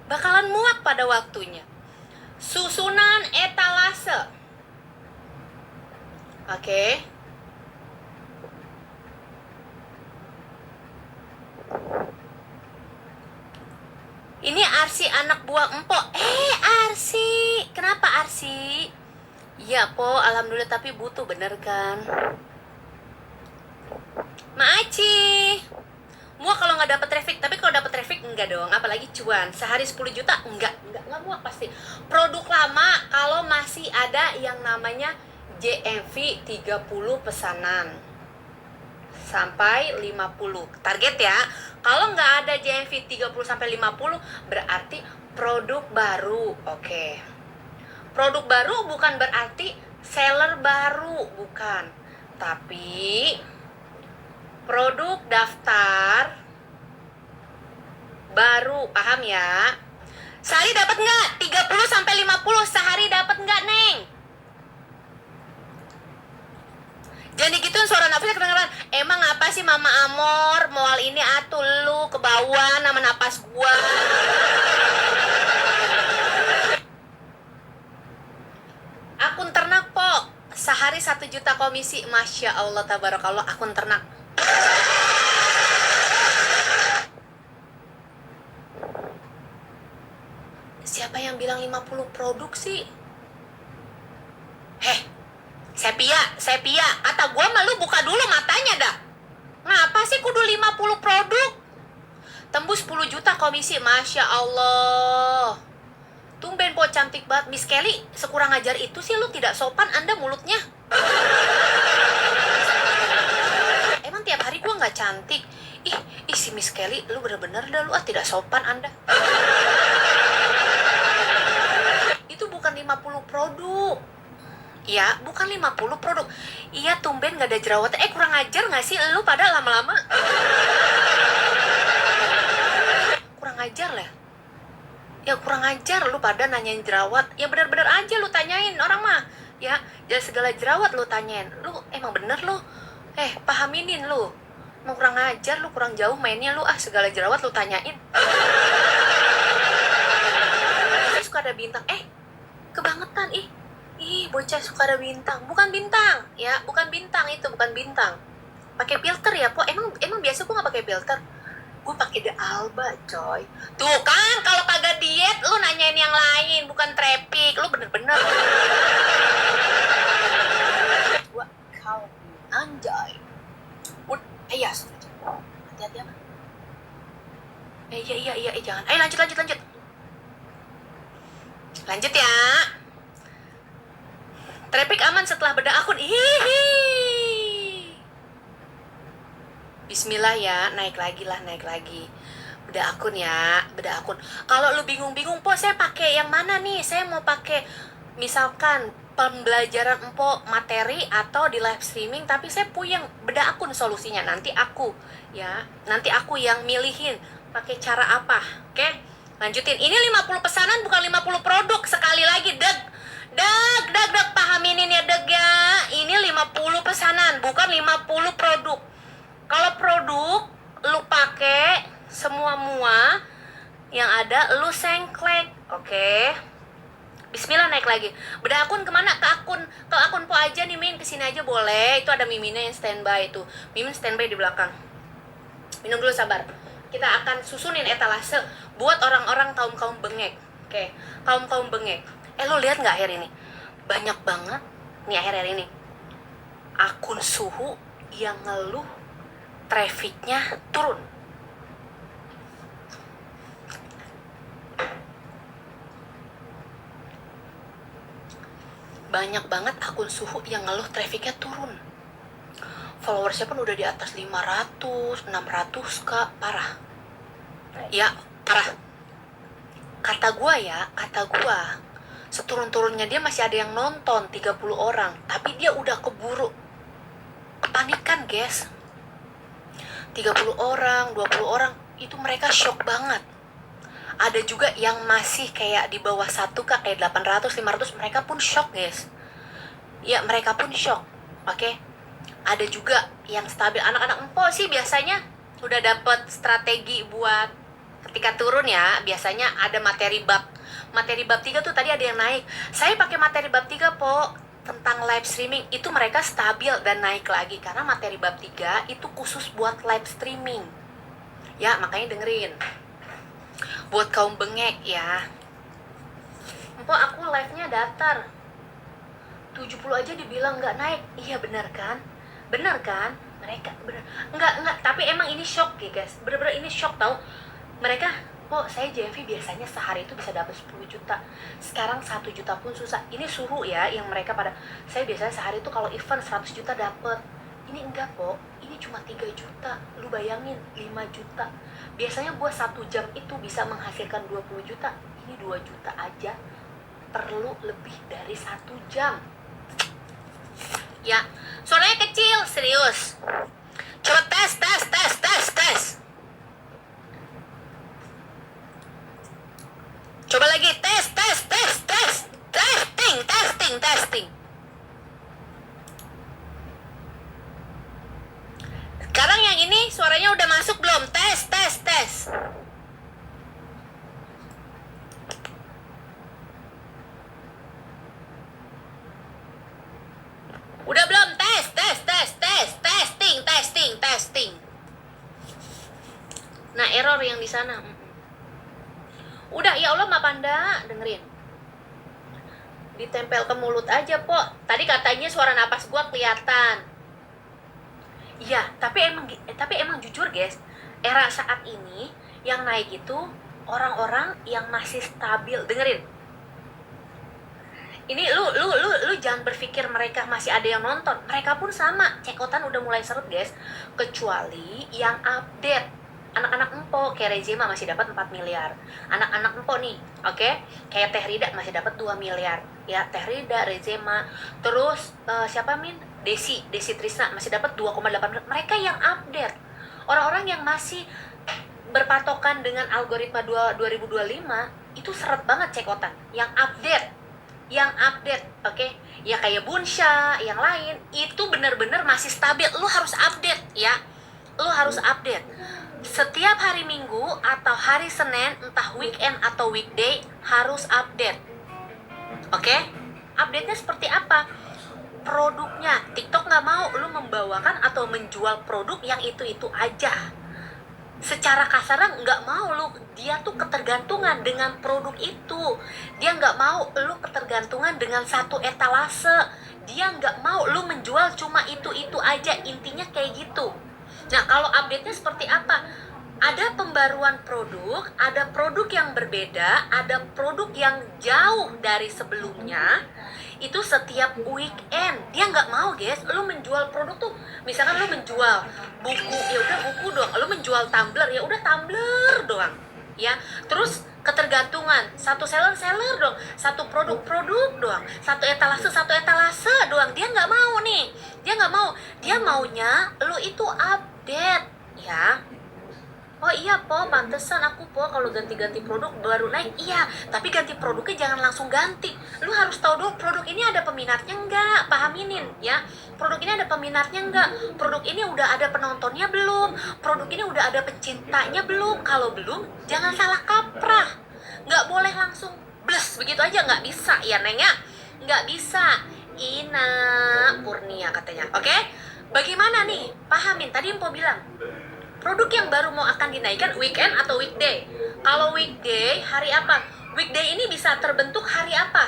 Bakalan muak pada waktunya. Susunan etalase. Oke. Ini Arsi anak buah Empok. Arsi, kenapa Arsi? Iya Po, alhamdulillah, tapi butuh bener kan? Maaci. Muak kalau nggak dapet traffic, tapi kalau dapet traffic enggak dong, apalagi cuan. Sehari 10 juta enggak muak pasti. Produk lama kalau masih ada yang namanya JMV 30 pesanan sampai 50 target ya. Kalau nggak ada JMV 30 sampai 50 berarti produk baru. Oke. Produk baru bukan berarti seller baru, bukan. Tapi produk daftar baru, paham ya? Sehari dapat nggak? 30 sampai 50 sehari dapat nggak Neng? Jangan digituin, suara nafasnya kedengeran. Emang apa sih Mama Amor? Mual ini atuh lu ke bawah nama napas gua. Akun ternak po, sehari 1 juta komisi. Masya Allah, tabarakallah, akun ternak. Siapa yang bilang 50 produk sih? Sepia, kata gua mah lu buka dulu matanya dah. Ngapa sih kudu 50 produk? Tembus 10 juta komisi, Masya Allah. Tumben po, cantik banget. Miss Kelly, sekurang ajar itu sih lu, tidak sopan Anda mulutnya. Emang tiap hari gua gak cantik? Ih si Miss Kelly, lu bener-bener dah lu, tidak sopan Anda. Itu bukan 50 produk. Ya, bukan 50 produk. Iya, tumben gak ada jerawat. Kurang ajar gak sih lu pada lama-lama? Kurang ajar lah. Ya kurang ajar lu pada nanyain jerawat. Ya benar-benar aja lu tanyain orang mah. Ya, jangan segala jerawat lu tanyain. Lu emang bener lu. Pahaminin lu. Emang kurang ajar lu, kurang jauh mainnya lu. Segala jerawat lu tanyain. Suka ada bintang. Kebangetan bocah suka ada bintang. Bukan bintang, ya, bukan bintang itu, bukan bintang. Pakai filter ya, Po. Emang biasa gua nggak pakai filter. Gue pakai The Alba, coy. Tuh kan, kalau kagak diet, lu nanyain yang lain, bukan traffic. Lu bener-bener. Gue kau anjay. Iya, hati-hati apa? Iya, jangan. Ayo lanjut. Lanjut ya. Traffic aman setelah bedah akun. Hihi. Bismillah ya, naik lagi. Bedah akun ya, bedah akun. Kalau lu bingung-bingung, po saya pakai yang mana nih? Saya mau pakai misalkan pembelajaran empo materi atau di live streaming, tapi saya puyeng bedah akun solusinya. Nanti aku yang milihin pakai cara apa. Oke? Lanjutin. Ini 50 pesanan bukan 50 produk. Sekali lagi, Deg, pahamin ini ya, Deg ya. Ini 50 pesanan, bukan 50 produk. Kalau produk lu pakai semua yang ada lu sengklek, oke? Bismillah, naik lagi. Bedah akun kemana? Ke akun po aja nih, Min. Kesini aja boleh. Itu ada Miminnya yang standby itu. Mimin standby di belakang. Minum dulu, sabar. Kita akan susunin etalase buat orang-orang kaum bengek. Oke, kaum bengek. Lu lihat nggak akhir ini? Banyak banget nih akhir ini akun suhu yang ngeluh trafficnya turun. Banyak banget akun suhu yang ngeluh trafficnya turun. Followersnya pun udah di atas 500, 600 kak. Parah. Ya, parah. Kata gua, seturun-turunnya dia masih ada yang nonton 30 orang, tapi dia udah keburu kepanikan, guys. 30 orang, 20 orang, itu mereka shock banget. Ada juga yang masih kayak di bawah 1 kak, kayak 800, 500, mereka pun shock, guys. Ya, mereka pun shock. Oke? Ada juga yang stabil. Anak-anak empo sih biasanya udah dapet strategi buat ketika turun ya. Biasanya ada materi bab 3 tuh tadi ada yang naik. Saya pakai materi bab 3, po, tentang live streaming. Itu mereka stabil dan naik lagi karena materi bab 3 itu khusus buat live streaming. Ya, makanya dengerin. Buat kaum bengek ya. Empo, aku live-nya datar. 70 aja dibilang nggak naik. Iya, benar kan? Mereka bener. Enggak, tapi emang ini shock ya, guys. Bener-bener ini shock tau. Mereka, saya JMV biasanya sehari itu bisa dapat 10 juta. Sekarang 1 juta pun susah. Ini suhu ya yang mereka pada. Saya biasanya sehari itu kalau event 100 juta dapat. Ini enggak, ini cuma 3 juta. Lu bayangin 5 juta. Biasanya gua 1 jam itu bisa menghasilkan 20 juta. Ini 2 juta aja. Perlu lebih dari 1 jam. Ya, suaranya kecil, serius. Coba tes. Coba lagi, tes. Testing. Sekarang yang ini suaranya udah masuk belum? Tes. Udah belum? Tes. Testing. Nah, error yang di sana. Udah, ya Allah, Ma Panda, dengerin. Ditempel ke mulut aja, po. Tadi katanya suara napas gua kelihatan. Iya, tapi emang jujur, guys, era saat ini yang naik itu orang-orang yang masih stabil. Dengerin. Ini lu jangan berpikir mereka masih ada yang nonton. Mereka pun sama, cekotan udah mulai seret, guys. Kecuali yang update. Anak-anak empo kayak Rezema masih dapat 4 miliar. Anak-anak empo nih, oke? Kayak Teh Rida masih dapat 2 miliar. Ya, Teh Rida, Rezema, terus siapa, Min? Desi Trisna masih dapat 2,8 miliar. Mereka yang update. Orang-orang yang masih berpatokan dengan algoritma 2025 itu seret banget cekotan. Yang update, oke? Ya kayak Bunsha, yang lain itu benar-benar masih stabil. Lu harus update ya. Setiap hari Minggu atau hari Senin, entah weekend atau weekday, harus update. Oke? Update-nya seperti apa? Produknya. TikTok nggak mau lu membawakan atau menjual produk yang itu-itu aja. secara kasarnya nggak mau lu, dia tuh ketergantungan dengan produk itu. Dia nggak mau lu ketergantungan dengan satu etalase. Dia nggak mau lu menjual cuma itu aja, intinya kayak gitu. Nah, kalau update-nya seperti apa? Ada pembaruan produk, ada produk yang berbeda, ada produk yang jauh dari sebelumnya. Itu setiap weekend. Dia nggak mau, guys, lu menjual produk tuh, misalkan lu menjual buku, ya udah buku doang. Lu menjual tumbler, ya udah tumbler doang. Ya, terus ketergantungan, satu seller dong, satu produk doang, satu etalase doang. Dia nggak mau nih, dia nggak mau. Dia maunya lu itu update, ya. Oh iya po, pantesan aku po kalau ganti-ganti produk baru naik. Iya, tapi ganti produknya jangan langsung ganti. Lu harus tahu dulu produk ini ada peminatnya enggak, pahaminin ya. Produk ini ada peminatnya enggak, produk ini udah ada penontonnya belum, produk ini udah ada pecintanya belum. Kalau belum, jangan salah kaprah. Nggak boleh langsung bles begitu aja, nggak bisa ya Neng ya. Nggak bisa. Ina Purnia katanya. Oke? Bagaimana nih? Pahamin, tadi Empo bilang produk yang baru mau akan dinaikkan weekend atau weekday. Kalau weekday, hari apa? Weekday ini bisa terbentuk hari apa?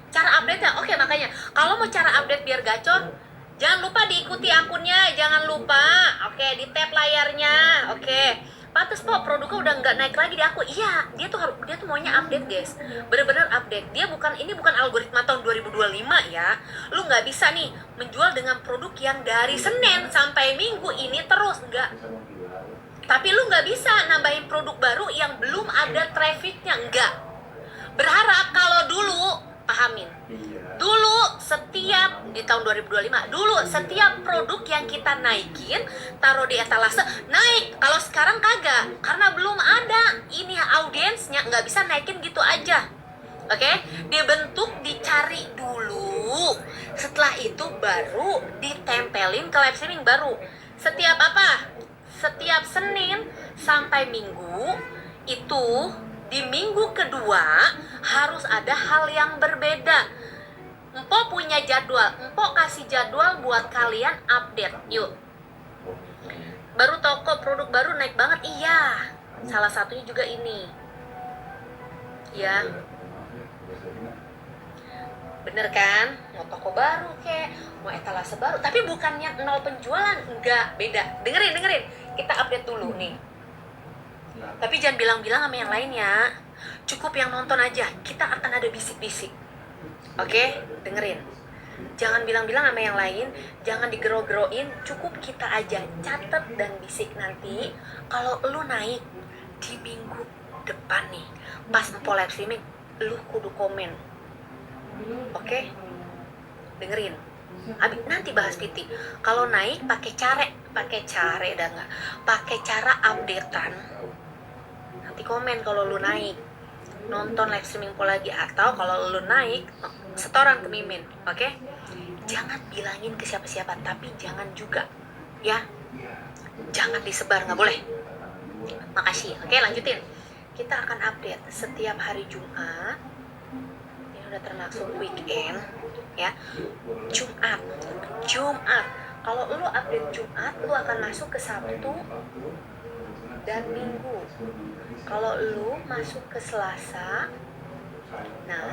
Cara update-nya, oke, makanya kalau mau cara update biar gacor, jangan lupa diikuti akunnya, jangan lupa. Oke, di tab layarnya. Oke, pantes po produknya udah nggak naik lagi di aku. Iya, dia tuh maunya update, guys. Bener-bener update. Ini bukan algoritma tahun 2025 ya. Lu nggak bisa nih menjual dengan produk yang dari Senin sampai Minggu ini terus, nggak. Tapi lu nggak bisa nambahin produk baru yang belum ada trafficnya, nggak. Berharap kalau dulu, pahamin, dulu setiap di tahun 2025 dulu setiap produk yang kita naikin taruh di etalase naik. Kalau sekarang kagak, karena belum ada ini audiensnya, nggak bisa naikin gitu aja. Oke, dibentuk, dicari dulu, setelah itu baru ditempelin ke live streaming. Baru setiap apa, setiap Senin sampai Minggu itu, di minggu kedua harus ada hal yang berbeda. Empo punya jadwal, Empo kasih jadwal buat kalian update. Yuk. Baru toko produk baru naik banget, iya. Salah satunya juga ini. Ya. Bener kan? Mau toko baru kek, mau etalase baru, tapi bukannya nol penjualan, enggak, beda. Dengerin. Kita update dulu nih. Tapi jangan bilang-bilang sama yang lainnya. Cukup yang nonton aja. Kita akan ada bisik-bisik. Oke? Dengerin. Jangan bilang-bilang sama yang lain. Jangan digero-geroin. Cukup kita aja. Catet dan bisik nanti. Kalau lu naik di minggu depan nih, pas Empo live streaming, lu kudu komen. Oke? Dengerin. Abis nanti bahas PT. Kalau naik pakai care dah nggak? Pakai cara updatean. Nanti komen kalau lu naik, nonton live streaming po lagi, atau kalau lu naik setoran ke Mimin. Oke? Jangan bilangin ke siapa-siapa, tapi jangan juga ya, jangan disebar, nggak boleh. Makasih. Oke, lanjutin. Kita akan update setiap hari Jumat. Ini udah termasuk weekend ya. Jumat. Kalau lu update Jumat, lu akan masuk ke Sabtu dan Minggu. Kalau lu masuk ke Selasa, nah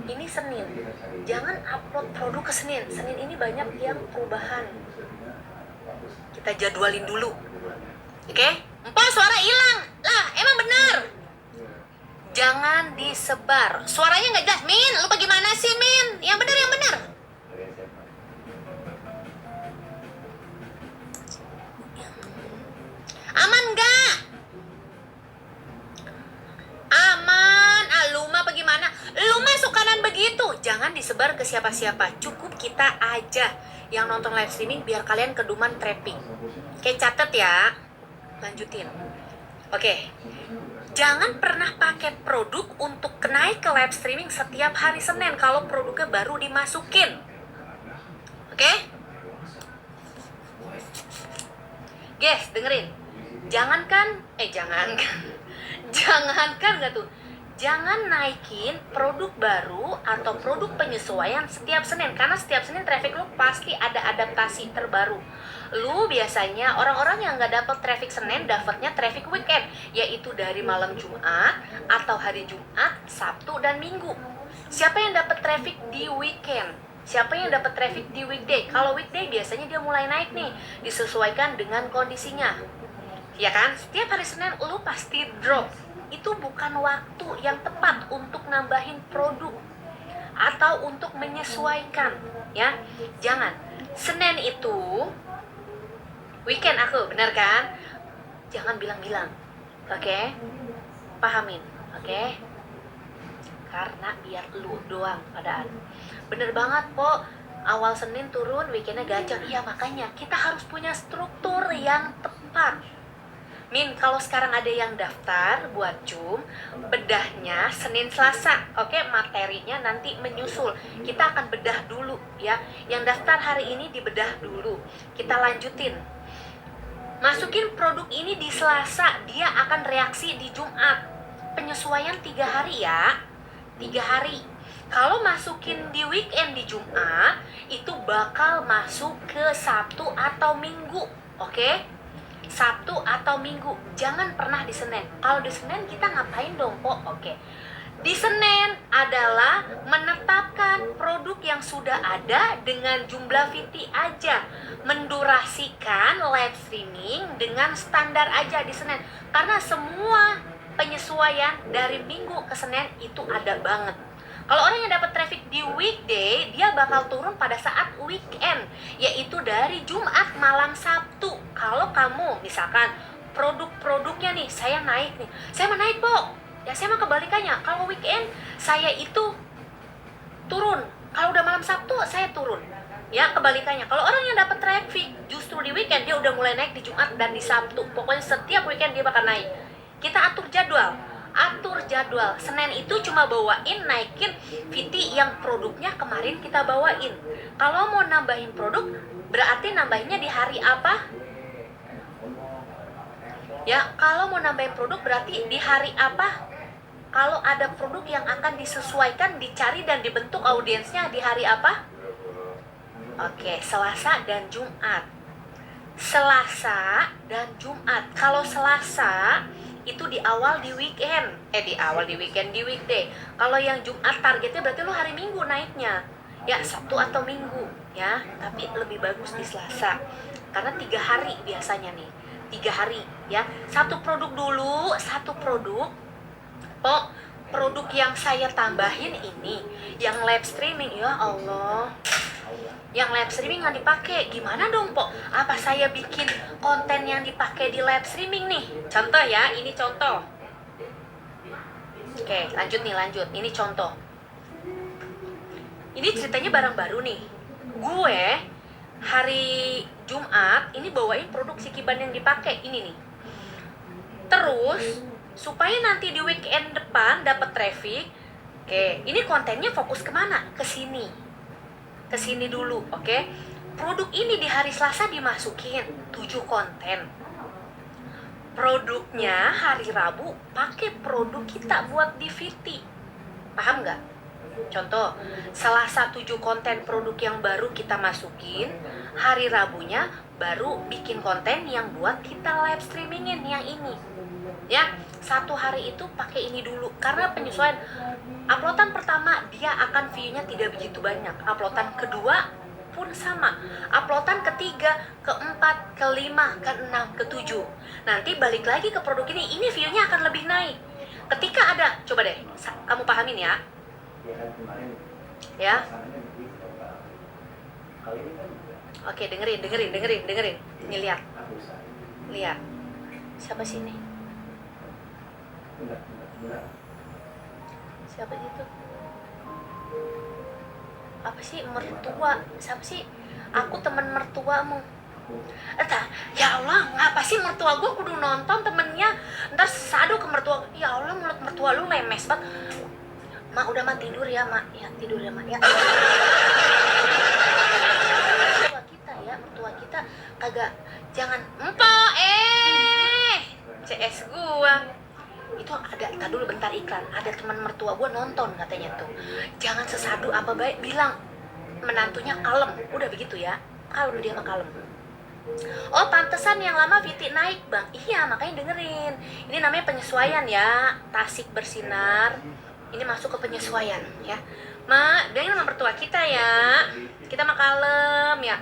ini Senin. Jangan upload produk ke Senin. Senin ini banyak yang perubahan. Kita jadwalin dulu. Oke? Empo suara hilang. Lah, emang bener. Jangan disebar. Suaranya nggak jelas. Min, lu bagaimana sih, Min? Yang bener. Aman nggak? Aman. Lu mah bagaimana? Lu mah sukanan begitu. Jangan disebar ke siapa-siapa. Cukup kita aja yang nonton live streaming biar kalian keduman trapping. Oke, catet ya. Lanjutin. Oke. Jangan pernah pakai produk untuk naik ke live streaming setiap hari Senin kalau produknya baru dimasukin. Oke? Guys, dengerin. Jangankan nggak tuh. Jangan naikin produk baru atau produk penyesuaian setiap Senin, karena setiap Senin traffic lu pasti ada adaptasi terbaru. Lu biasanya orang-orang yang nggak dapat traffic Senin dapatnya traffic weekend, yaitu dari malam Jumat atau hari Jumat, Sabtu dan Minggu. Siapa yang dapat traffic di weekend? Siapa yang dapat traffic di weekday? Kalau weekday biasanya dia mulai naik nih, disesuaikan dengan kondisinya. Ya kan? Setiap hari Senin lu pasti drop. Itu bukan waktu yang tepat untuk nambahin produk atau untuk menyesuaikan, ya. Jangan. Senin itu weekend aku, benar kan? Jangan bilang-bilang. Oke? Pahamin, oke? Karena biar lu doang padaan. Bener banget, Po. Awal Senin turun, weekendnya gacor. Iya, makanya kita harus punya struktur yang tepat. Min, kalau sekarang ada yang daftar buat Zoom, bedahnya Senin Selasa, oke? Materinya nanti menyusul. Kita akan bedah dulu, ya. Yang daftar hari ini dibedah dulu. Kita lanjutin. Masukin produk ini di Selasa, dia akan reaksi di Jumat. Penyesuaian 3 hari ya. 3 hari. Kalau masukin di weekend di Jumat, itu bakal masuk ke Sabtu atau Minggu, oke? Sabtu atau Minggu, jangan pernah di Senin. Kalau di Senin kita ngapain dong, Po? Oke. Di Senin adalah menetapkan produk yang sudah ada dengan jumlah VT aja. Mendurasikan live streaming dengan standar aja di Senin. Karena semua penyesuaian dari Minggu ke Senin itu ada banget. Kalau orang yang dapat traffic di weekday, dia bakal turun pada saat weekend, yaitu dari Jumat malam Sabtu. Kalau kamu misalkan produk-produknya nih, saya naik nih, saya mau naik, Po. Ya saya mah kebalikannya. Kalau weekend saya itu turun, kalau udah malam Sabtu saya turun. Ya kebalikannya. Kalau orang yang dapat traffic justru di weekend, dia udah mulai naik di Jumat dan di Sabtu. Pokoknya setiap weekend dia bakal naik. Kita atur jadwal. Senin itu cuma bawain naikin VT yang produknya kemarin kita bawain. Kalau mau nambahin produk, berarti nambahinnya di hari apa? Ya, kalau mau nambahin produk berarti di hari apa? Kalau ada produk yang akan disesuaikan, dicari dan dibentuk audiensnya di hari apa? Oke, Selasa dan Jumat. Selasa dan Jumat. Kalau Selasa itu di awal di weekend, di weekday. Kalau yang Jumat targetnya berarti lo hari Minggu naiknya, ya Sabtu atau Minggu, ya. Tapi lebih bagus di Selasa, karena 3 hari biasanya nih, 3 hari, ya. Satu produk dulu, satu produk. Po, produk yang saya tambahin ini, yang live streaming, ya Allah. Yang live streaming nggak dipakai, gimana dong, Po? Apa saya bikin konten yang dipakai di live streaming nih? Contoh ya, ini contoh. Oke, lanjut. Ini contoh. Ini ceritanya barang baru nih. Gue hari Jumat ini bawain produk Sikiban yang dipakai ini nih. Terus supaya nanti di weekend depan dapat traffic, oke, ini kontennya fokus kemana? Ke sini dulu, oke? Produk ini di hari Selasa dimasukin 7 konten. Produknya hari Rabu pakai produk kita buat di VT. Paham nggak? Contoh, Selasa 7 konten produk yang baru kita masukin, hari Rabunya baru bikin konten yang buat kita live streamingin yang ini. Ya, 1 hari itu pakai ini dulu, karena penyesuaian. Uploadan pertama dia akan view-nya tidak begitu banyak. Uploadan kedua pun sama. Uploadan ketiga, keempat, kelima, keenam, ketujuh. Nanti balik lagi ke produk ini view-nya akan lebih naik. Ketika ada, coba deh, kamu pahamin ya. Ya. Oke, dengerin. Ini lihat. Siapa sih ini? Siapa itu? Apa sih mertua? Siapa sih? Aku temen mertuamu. Ya Allah, ngapa sih mertua gue kudu nonton temennya? Ntar sado ke mertua. Ya Allah, mulut mertua lu lemes banget. Mak, udah mak tidur ya, Mak. Ya, tidur ya, Mak. Ya. Mertua kita kagak, jangan CS gua. Itu agak, bentar iklan, ada teman mertua gue nonton katanya tuh, jangan sesadu apa baik, bilang menantunya kalem, udah begitu ya, kalau dia mah kalem. Oh pantesan yang lama Viti naik bang, iya makanya dengerin, ini namanya penyesuaian ya, Tasik bersinar, ini masuk ke penyesuaian ya. Mak, bilangin sama mertua kita ya, kita mah kalem ya,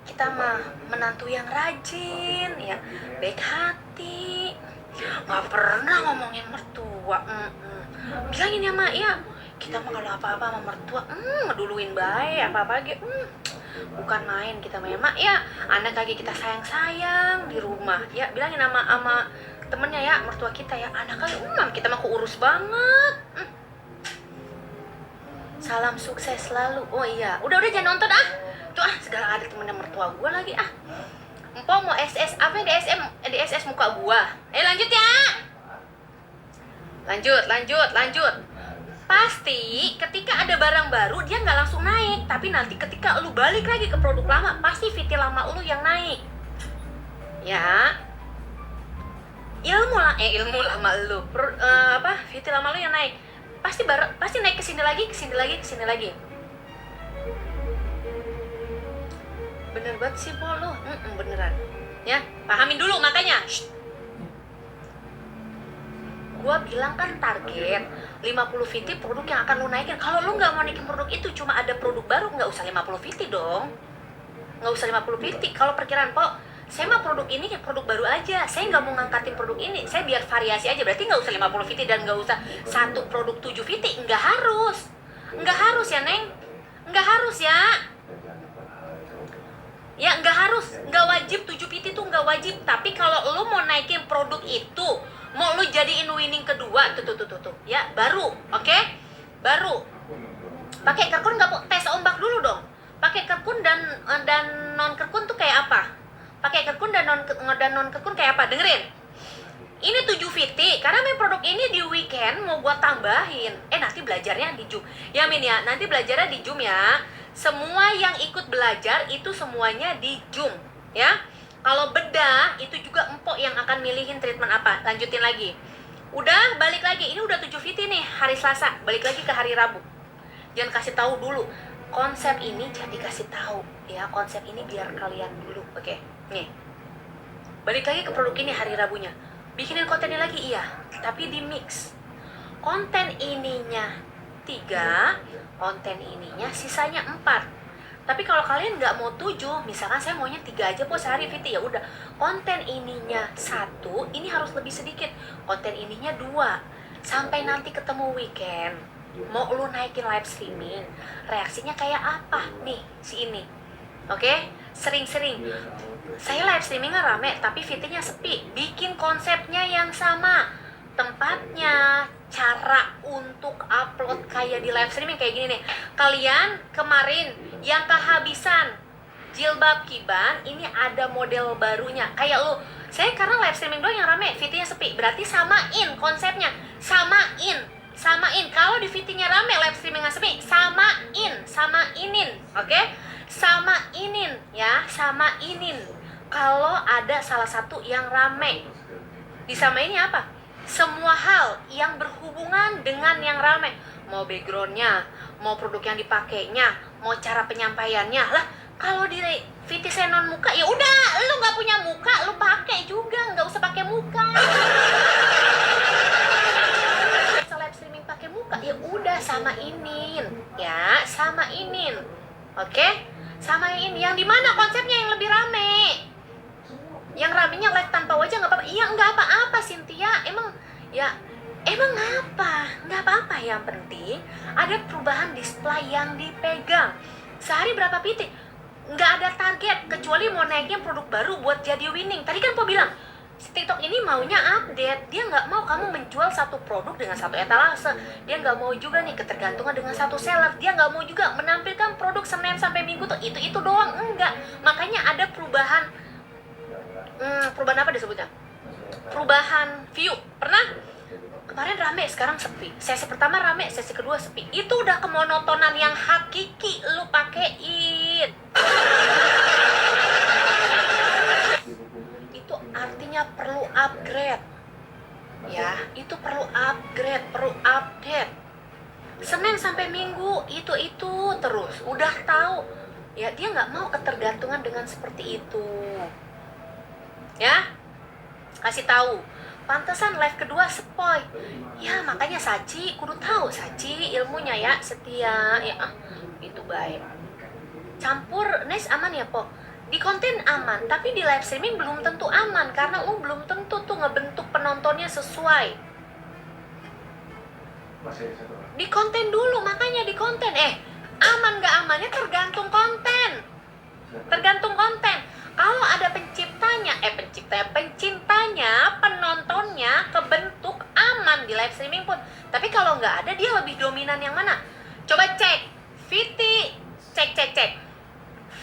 kita mah menantu yang rajin ya, baik hati, nggak pernah ngomongin mertua. Bilangin ya mak ya, kita mah kalau apa-apa sama mertua ngeduluin baik apa-apa gitu, bukan main kita mah ya mak ya, anak lagi kita sayang-sayang di rumah ya, bilangin sama temennya ya, mertua kita ya, anak kali kita mah keurus banget. Salam sukses selalu. Oh iya, udah jangan nonton tuh segala ada temennya mertua gue lagi Empok mau SS apa yang di SS muka gua. Lanjut ya. Lanjut. Pasti ketika ada barang baru dia nggak langsung naik, tapi nanti ketika lu balik lagi ke produk lama, pasti VT lama lu yang naik. Ya. Ilmu lama lu. VT lama lu yang naik. Pasti naik ke sini lagi. Bener banget sih po lo, beneran ya, pahamin dulu makanya. Gua bilang kan target 50 VT produk yang akan lu naikin. Kalau lu nggak mau naikin produk itu, cuma ada produk baru, nggak usah 50 VT dong, nggak usah 50 VT. Kalau perkiraan po, saya mah produk ini produk baru aja, saya nggak mau ngangkatin produk ini, saya biar variasi aja, berarti nggak usah 50 VT dan nggak usah satu produk 7 VT. Nggak harus ya neng, nggak harus ya. Ya nggak harus, nggak wajib 7 PT tuh nggak wajib. Tapi kalau lu mau naikin produk itu, mau lu jadiin winning kedua tuh ya baru, oke? Baru pakai kerkun, nggak tes ombak dulu dong. Pakai kerkun dan non kerkun tuh kayak apa? Pakai kerkun dan non kerkun kayak apa? Dengerin. Ini 7 VT, karena main produk ini di weekend mau gua tambahin. Nanti belajarnya di Zoom. Ya Min ya, nanti belajarnya di Zoom ya. Semua yang ikut belajar itu semuanya di Zoom ya. Kalau bedah itu juga empok yang akan milihin treatment apa. Lanjutin lagi. Udah balik lagi. Ini udah 7 VT nih hari Selasa. Balik lagi ke hari Rabu. Jangan kasih tahu dulu. Konsep ini jadi kasih tahu ya. Konsep ini biar kalian dulu. Oke. Nih. Balik lagi ke produk ini hari Rabunya. Bikinin kontennya lagi iya, tapi di mix. Konten ininya 3, konten ininya sisanya 4. Tapi kalau kalian nggak mau 7, misalkan saya maunya 3 aja po sehari VT, ya udah. Konten ininya 1, ini harus lebih sedikit. Konten ininya 2. Sampai nanti ketemu weekend, mau lu naikin live streaming, reaksinya kayak apa nih si ini. Oke? Sering-sering. Saya live streamingnya rame, tapi VT-nya sepi. Bikin konsepnya yang sama. Tempatnya, cara untuk upload kayak di live streaming kayak gini nih. Kalian kemarin yang kehabisan jilbab kiban, ini ada model barunya. Kayak lu, saya karena live streaming doang yang rame, VT-nya sepi. Berarti samain konsepnya. Samain. Kalau di VT-nya rame, live streamingnya sepi, samainin. Oke? Samainin ya, samainin. Kalau ada salah satu yang rame, disamainnya apa? Semua hal yang berhubungan dengan yang rame, mau backgroundnya, mau produk yang dipakainya, mau cara penyampaiannya lah. Kalau di VT saya non muka, ya udah, lu nggak punya muka, lu pakai juga, nggak usah pakai muka. Live streaming pakai muka, ya udah samainin, ya samainin, oke? Samain yang dimana konsepnya yang lebih rame. Yang ramenya live tanpa wajah nggak apa-apa. Iya nggak apa-apa Cynthia, emang apa? Nggak apa-apa, yang penting ada perubahan display yang dipegang. Sehari berapa PT? Nggak ada target, kecuali mau naikin produk baru buat jadi winning. Tadi kan Po bilang, TikTok ini maunya update. Dia nggak mau kamu menjual satu produk dengan satu etalase. Dia nggak mau juga nih ketergantungan dengan satu seller. Dia nggak mau juga menampilkan produk Senin sampai Minggu tuh itu doang. Enggak. Makanya ada perubahan apa disebutnya? Perubahan view. Pernah? Kemarin rame, sekarang sepi. Sesi pertama rame, sesi kedua sepi. Itu udah kemonotonan yang hakiki lu pakein. Itu artinya perlu upgrade. Ya, itu perlu upgrade. tahu ya, dia nggak mau ketergantungan dengan seperti itu. Ya, kasih tahu. Pantesan live kedua sepoi. Ya makanya Saci kudu tahu, Saci ilmunya ya, setia ya. Itu baik. Campur Nes aman ya po. Di konten aman, tapi di live streaming belum tentu aman karena lu belum tentu tuh ngebentuk penontonnya sesuai. Di konten dulu, makanya di konten aman gak amannya tergantung konten. Tergantung konten. Kalau ada penciptanya, pencintanya, penontonnya kebentuk aman di live streaming pun. Tapi kalau nggak ada, dia lebih dominan yang mana? Coba cek, Viti, cek.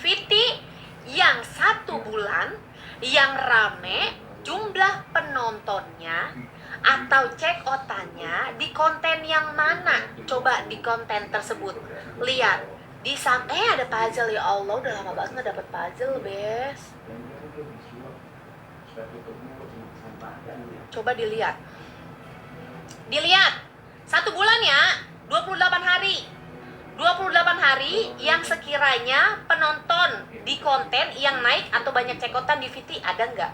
Viti yang 1 bulan, yang rame, jumlah penontonnya, atau cek otanya di konten yang mana? Coba di konten tersebut, lihat. Di ada puzzle, ya Allah, udah lama banget nggak dapet puzzle, Bes. Coba dilihat 1 bulan ya, 28 hari 28 hari yang sekiranya penonton di konten yang naik atau banyak cekotan di VT ada nggak?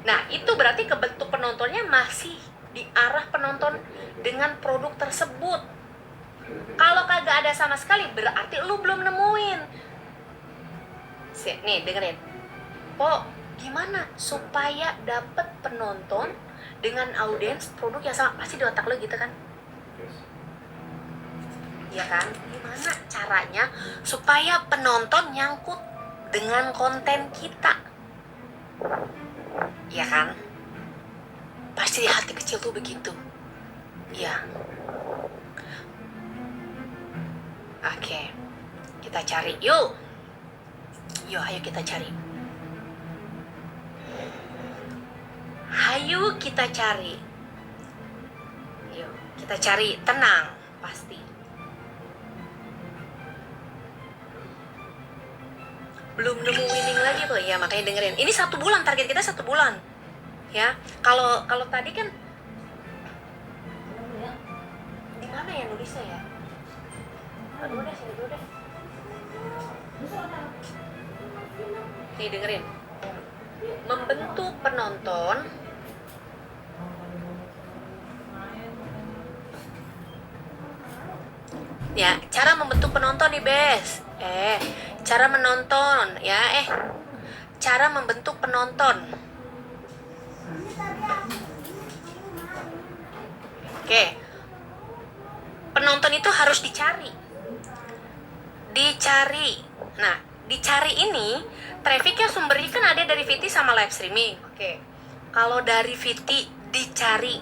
Nah itu berarti kebentuk penontonnya masih di arah penonton dengan produk tersebut. Kalau kagak ada sama sekali berarti lu belum nemuin. Nih dengerin, Po, gimana supaya dapet penonton dengan audiens produk yang sama? Pasti di otak lu gitu kan? Ya kan? Gimana caranya supaya penonton nyangkut dengan konten kita? Ya kan? Pasti di hati kecil tuh begitu. Ya. Oke, kita cari yuk. Ayo kita cari. Hayu kita cari. Yuk, kita cari, tenang, pasti. Belum nemu winning lagi tuh ya, makanya dengerin. Ini 1 bulan, target kita 1 bulan. Ya, kalau tadi kan di mana ya nulisnya ya? Aduh deh, sini dulu deh. Nih dengerin. Membentuk penonton ya, cara membentuk penonton nih, Bes. Cara menonton ya, cara membentuk penonton. Oke. Penonton itu harus dicari. Nah, dicari ini trafficnya sumbernya kan ada dari VT sama live streaming. Oke. Kalau dari VT dicari,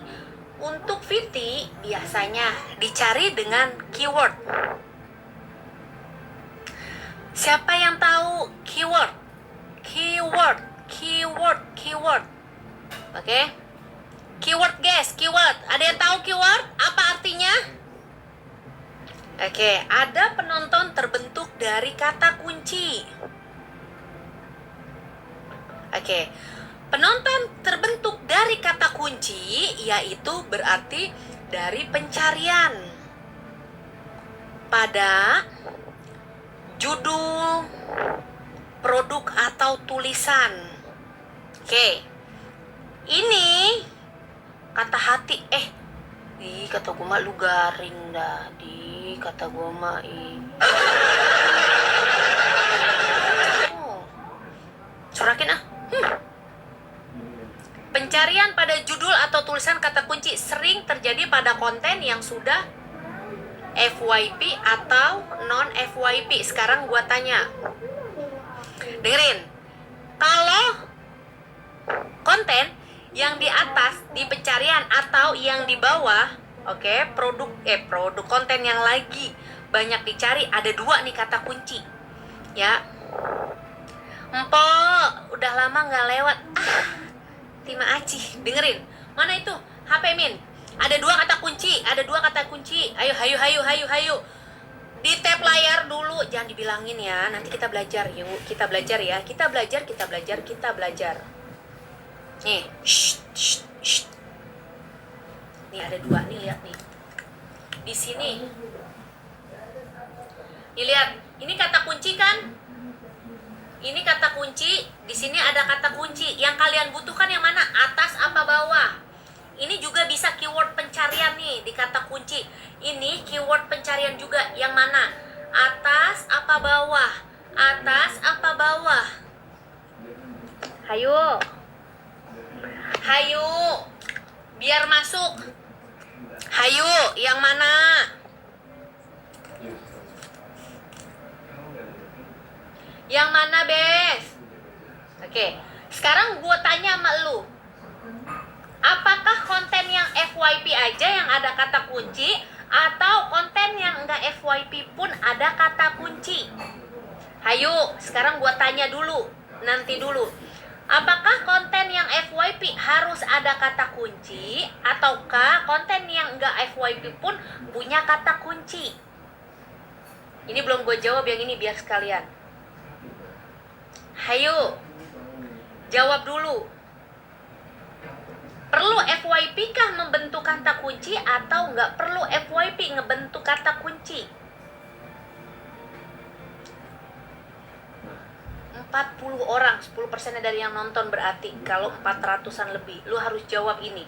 untuk VT biasanya dicari dengan keyword. Siapa yang tahu keyword? Keyword. Oke. Keyword guys, keyword. Ada yang tahu keyword? Apa artinya? Oke, ada penonton terbentuk dari kata kunci. Oke, penonton terbentuk dari kata kunci, yaitu berarti dari pencarian pada judul, produk atau tulisan. Oke, ini kata hati. Kata gue mah lu garing dah. Kata gue mah Surakin ah. Pencarian pada judul atau tulisan kata kunci sering terjadi pada konten yang sudah FYP atau non FYP. Sekarang gue tanya, dengerin, kalau konten yang di atas di pencarian atau yang di bawah, oke, produk konten yang lagi banyak dicari, ada 2 nih kata kunci ya. Empok udah lama nggak lewat. Tima Acih, dengerin, mana itu HP Min, ada 2 kata kunci, Ayo di tap layar dulu, jangan dibilangin ya, nanti kita belajar yuk, kita belajar. Nih, shh. Nih ada 2 nih, lihat nih. Di sini. Nih lihat, ini kata kunci kan? Ini kata kunci, di sini ada kata kunci. Yang kalian butuhkan yang mana? Atas apa bawah? Ini juga bisa keyword pencarian nih di kata kunci. Ini keyword pencarian juga. Yang mana? Atas apa bawah? Atas apa bawah? Hayo. Hayo. Biar masuk. Hayo, yang mana? Yang mana, Bes? Oke. Sekarang gue tanya sama lu. Apakah konten yang FYP aja yang ada kata kunci atau konten yang enggak FYP pun ada kata kunci? Hayo, sekarang gue tanya dulu. Nanti dulu. Apakah konten yang FYP harus ada kata kunci ataukah konten yang enggak FYP pun punya kata kunci? Ini belum gue jawab, yang ini biar sekalian. Hayo, jawab dulu. Perlu FYP kah membentuk kata kunci atau nggak perlu FYP ngebentuk kata kunci? 40 orang, 10% dari yang nonton berarti. Kalau 400-an lebih, lu harus jawab ini.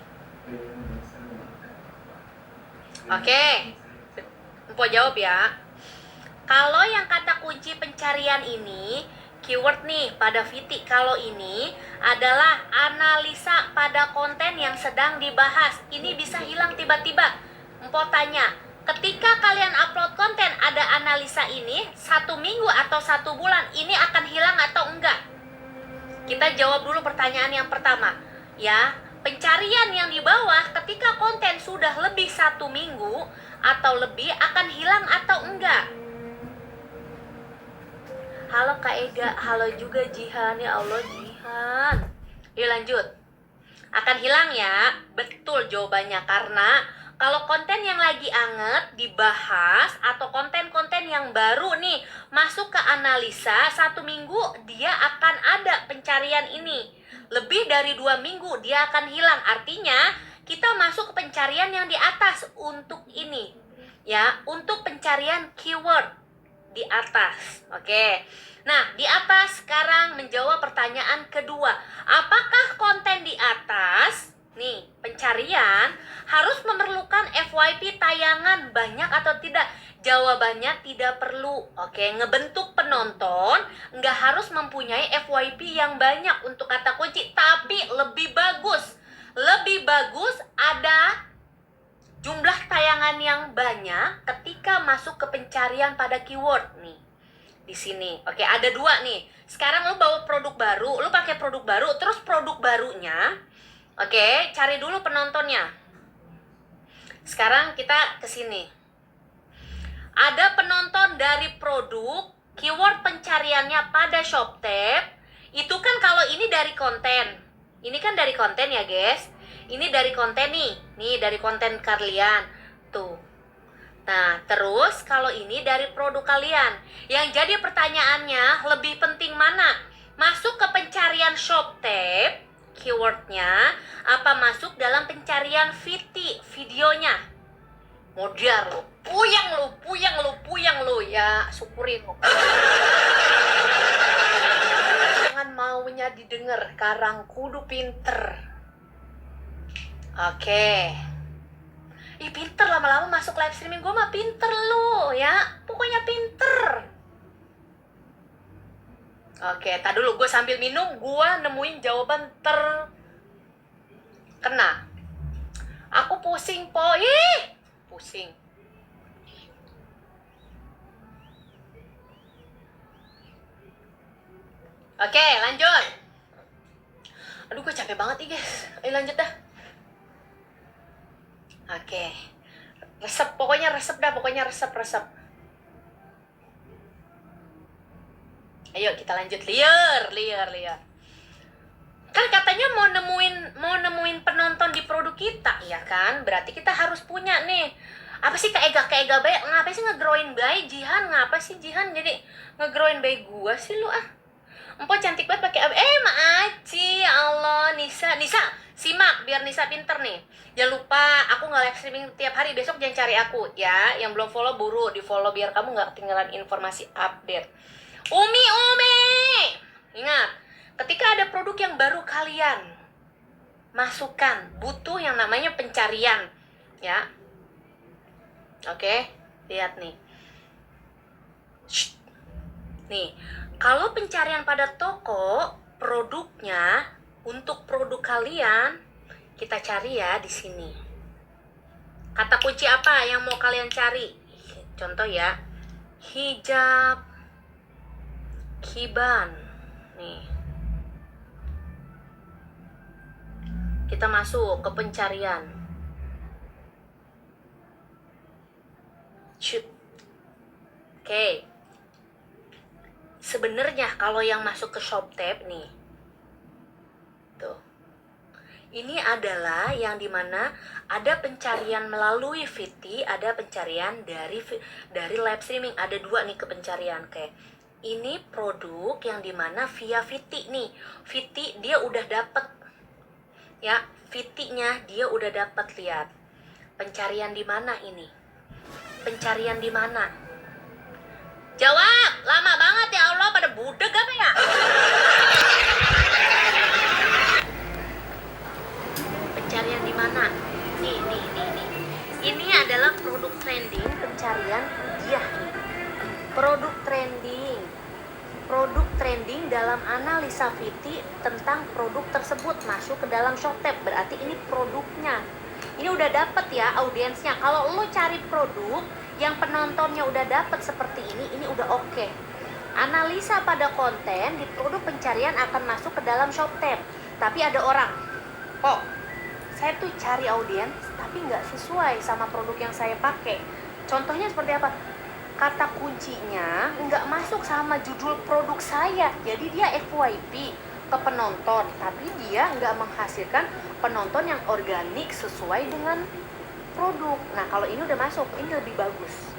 Oke, Empo jawab ya. Kalau yang kata kunci pencarian ini keyword nih pada Viti, kalau ini adalah analisa pada konten yang sedang dibahas. Ini bisa hilang tiba-tiba. Empo tanya, ketika kalian upload konten ada analisa ini 1 minggu atau 1 bulan, ini akan hilang atau enggak? Kita jawab dulu pertanyaan yang pertama. Ya, pencarian yang di bawah ketika konten sudah lebih 1 minggu atau lebih akan hilang atau enggak? Halo Kak Ega, halo juga Jihan, ya Allah Jihan. Yuk lanjut. Akan hilang ya? Betul jawabannya, karena kalau konten yang lagi anget dibahas atau konten-konten yang baru nih masuk ke analisa 1 minggu, dia akan ada pencarian ini. Lebih dari 2 minggu dia akan hilang. Artinya kita masuk ke pencarian yang di atas untuk ini. Ya, untuk pencarian keyword di atas. Oke. Nah, di atas sekarang menjawab pertanyaan kedua. Apakah konten di atas nih pencarian harus memerlukan FYP tayangan banyak atau tidak? Jawabannya tidak perlu. Oke, ngebentuk penonton nggak harus mempunyai FYP yang banyak untuk kata kunci, tapi lebih bagus ada jumlah tayangan yang banyak ketika masuk ke pencarian pada keyword nih. Di sini. Oke, ada 2 nih. Sekarang lu bawa produk baru, lu pakai produk baru, terus produk barunya. Oke, cari dulu penontonnya. Sekarang kita ke sini. Ada penonton dari produk, keyword pencariannya pada ShopTab. Itu kan kalau ini dari konten. Ini kan dari konten ya, guys. Ini dari konten nih. Nih dari konten kalian. Tuh. Nah, terus kalau ini dari produk kalian. Yang jadi pertanyaannya, lebih penting mana? Masuk ke pencarian ShopTab, keywordnya, apa masuk dalam pencarian Viti, videonya? Modar lu. Puyang lu. Ya, syukurin lu. Jangan maunya didengar, karang kudu pinter. Oke. Ih, pinter, lama-lama masuk live streaming gue mah pinter lu ya. Pokoknya pinter. Oke, tak dulu gue sambil minum, gue nemuin jawaban terkena. Aku pusing po. Ih, pusing. Oke, lanjut. Aduh, gue capek banget nih guys. Ayo lanjut dah. Oke, resep, pokoknya resep. Ayo kita lanjut, liar. Kan katanya mau nemuin penonton di produk kita, ya kan? Berarti kita harus punya nih. Apa sih Kak Ega baik? Ngapa sih ngegrowin baik Jihan? Ngapa sih Jihan jadi ngegrowin baik gua sih lu ah? Empo cantik banget pakai apa? Ma Aci, ya Allah, Nisa, Simak biar Nisa pinter nih. Jangan lupa, aku nggak live streaming tiap hari. Besok jangan cari aku ya. Yang belum follow buru di follow biar kamu nggak ketinggalan informasi update. Umi, ingat, ketika ada produk yang baru kalian masukkan, butuh yang namanya pencarian, ya. Oke, lihat nih. Shh. Nih, kalau pencarian pada toko produknya untuk produk kalian, kita cari ya di sini. Kata kunci apa yang mau kalian cari? Contoh ya, hijab, kiban. Nih, kita masuk ke pencarian. Shoot. Oke. Sebenarnya kalau yang masuk ke ShopTab nih, tuh, ini adalah yang dimana ada pencarian melalui VT, ada pencarian dari live streaming. Ada dua nih ke pencarian. Oke, ini produk yang dimana via VT nih. VT dia udah dapet, ya, VT-nya dia udah dapat. Lihat pencarian di mana ini, pencarian di mana. Jawab, lama banget ya Allah, pada budeg apa ya? Pencarian di mana? Nih. Ini adalah produk trending, pencarian dia nih. Produk trending dalam analisa VT tentang produk tersebut masuk ke dalam ShopTab. Berarti ini produknya. Ini udah dapet ya audiensnya. Kalau lo cari produk yang penontonnya udah dapet seperti ini udah oke. Analisa pada konten di produk pencarian akan masuk ke dalam ShopTab. Tapi ada orang, kok saya tuh cari audiens tapi nggak sesuai sama produk yang saya pakai. Contohnya seperti apa? Kata kuncinya nggak masuk sama judul produk saya. Jadi dia FYP ke penonton, tapi dia nggak menghasilkan penonton yang organik sesuai dengan produk. Nah, kalau ini udah masuk, ini lebih bagus.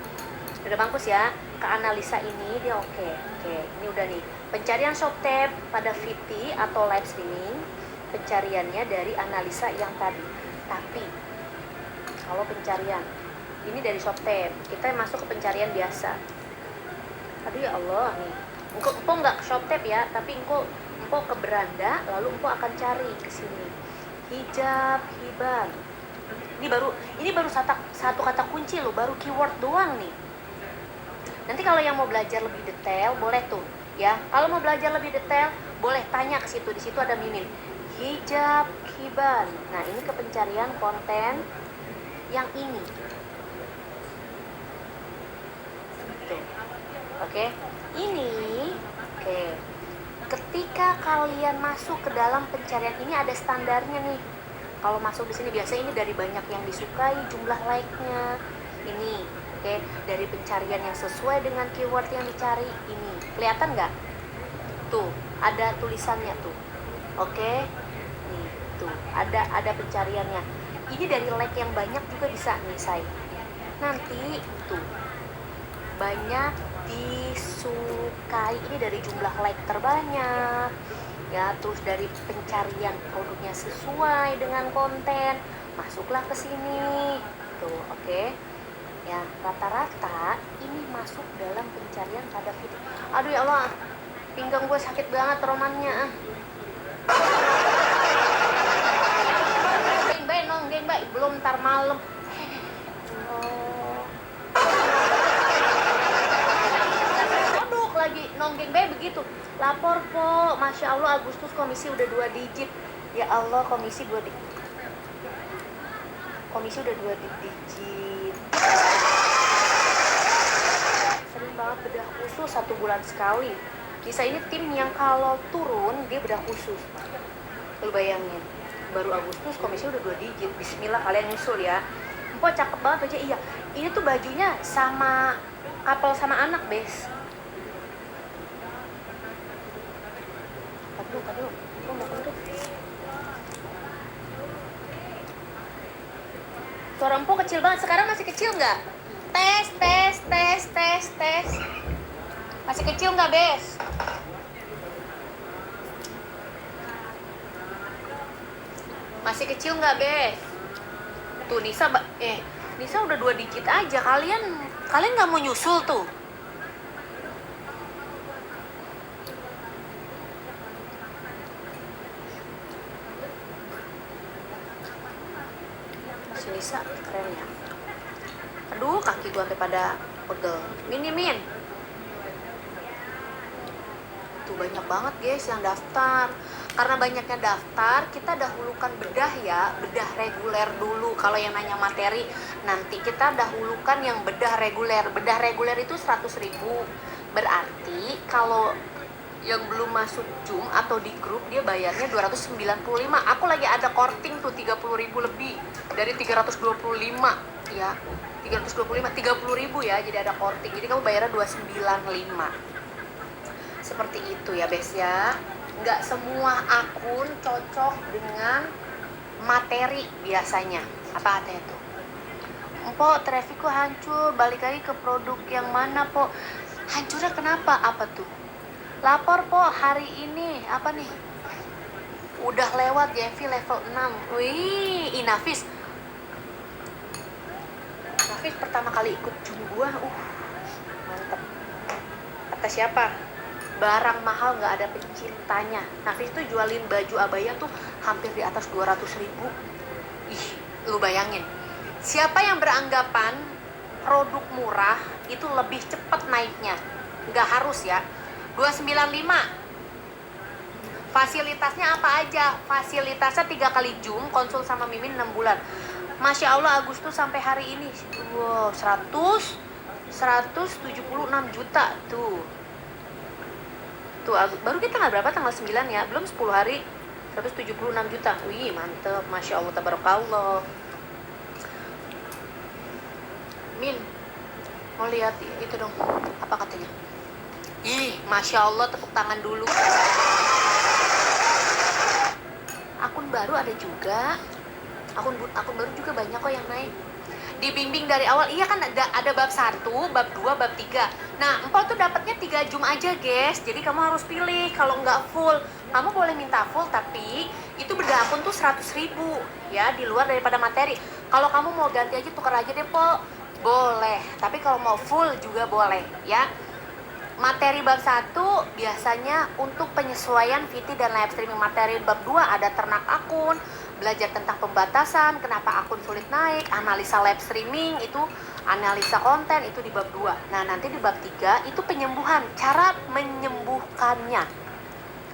Udah bagus ya. Ke analisa ini dia oke. Ini udah nih. Pencarian ShopTab pada VT atau live streaming, pencariannya dari analisa yang tadi. Tapi kalau pencarian ini dari ShopTab, kita masuk ke pencarian biasa. Aduh ya Allah nih. Engko nggak ke ShopTab ya, tapi engko ke beranda, lalu engko akan cari ke sini. Hijab, hiban. Ini baru satu kata kunci loh, baru keyword doang nih. Nanti kalau yang mau belajar lebih detail boleh tuh ya. Kalau mau belajar lebih detail boleh tanya ke situ. Di situ ada mimin. Hijab, hiban. Nah, ini ke pencarian konten yang ini. Tuh. Oke. Ini oke. Ketika kalian masuk ke dalam pencarian ini ada standarnya nih. Kalau masuk di sini biasanya ini dari banyak yang disukai, jumlah like-nya. Ini, oke, dari pencarian yang sesuai dengan keyword yang dicari ini. Kelihatan nggak? Tuh, ada tulisannya tuh. Oke. Nih, tuh, ada pencariannya. Ini dari like yang banyak juga bisa nih, say. Nanti tuh banyak disukai, ini dari jumlah like terbanyak ya. Terus dari pencarian produknya sesuai dengan konten, masuklah ke sini tuh. Oke ya, rata-rata ini masuk dalam pencarian pada video. Aduh ya Allah, pinggang gue sakit banget romannya. Nonggeng baik belum, ntar malam. Lagi nonggeng baik begitu, lapor po, Masya Allah Agustus komisi udah 2 digit. Ya Allah, komisi udah 2 digit. Sering banget bedah khusus 1 bulan sekali. Bisa ini tim yang kalau turun dia bedah khusus. Lu bayangin, baru Agustus komisi udah 2 digit. Bismillah, kalian nyusul ya. Empo cakep banget aja. Iya, ini tuh bajunya sama couple sama anak, bes. Tadi lu mau kentut. Suara empo kecil banget. Sekarang masih kecil nggak? Tes. Masih kecil nggak, bes? Masih kecil nggak, Bes? Tuh Nisa, Nisa udah 2 digit aja. Kalian nggak mau nyusul tuh? Si Nisa keren ya. Aduh, kaki gua sampai pada pegel. Min. Tuh banyak banget guys yang daftar. Karena banyaknya daftar, kita dahulukan bedah ya, bedah reguler dulu. Kalau yang nanya materi, nanti kita dahulukan yang bedah reguler. Bedah reguler itu 100.000. Berarti kalau yang belum masuk Zoom atau di grup, dia bayarnya 295. Aku lagi ada korting tuh 30.000 lebih dari 325 ya. 30.000 ya, jadi ada korting. Jadi kamu bayarnya 295. Seperti itu ya, Bes ya. Nggak semua akun cocok dengan materi biasanya. Apa katanya tuh? Mpok, trafficku hancur, balik lagi ke produk yang mana, Pok? Hancurnya kenapa? Apa tuh? Lapor, Pok, hari ini. Apa nih? Udah lewat JV level 6. Wih, Inafis. Nafis pertama kali ikut Zoom gua. Mantep. Kata siapa? Barang mahal nggak ada pencintanya. Nafis tuh jualin baju abaya tuh hampir di atas 200.000. Ih, lu bayangin. Siapa yang beranggapan produk murah itu lebih cepat naiknya? Nggak harus ya. 295. Fasilitasnya apa aja? Fasilitasnya 3 kali Zoom, konsul sama Mimin 6 bulan. Masya Allah, Agustus sampai hari ini. Wow, 176 juta tuh. Tuh, baru kita nggak berapa, tanggal 9 ya, belum 10 hari 176 juta. Wih, mantep, Masya Allah, tabarakallah. Min, mau lihat itu dong, apa katanya? Ih, Masya Allah, tepuk tangan dulu. Akun baru ada juga, akun baru juga banyak kok yang naik. Dibimbing dari awal, iya kan ada bab 1, bab 2, bab 3. Nah, Empok tuh dapatnya 3 Zoom aja, guys. Jadi kamu harus pilih. Kalau nggak full, kamu boleh minta full, tapi itu beda akun tuh 100.000 ya, di luar daripada materi. Kalau kamu mau ganti aja, tukar aja deh, Pok. Boleh, tapi kalau mau full juga boleh ya. Materi bab 1 biasanya untuk penyesuaian VT dan live streaming. Materi bab 2 ada ternak akun, belajar tentang pembatasan, kenapa akun sulit naik, analisa live streaming, itu analisa konten, itu di bab 2. Nah, nanti di bab 3 itu penyembuhan, cara menyembuhkannya.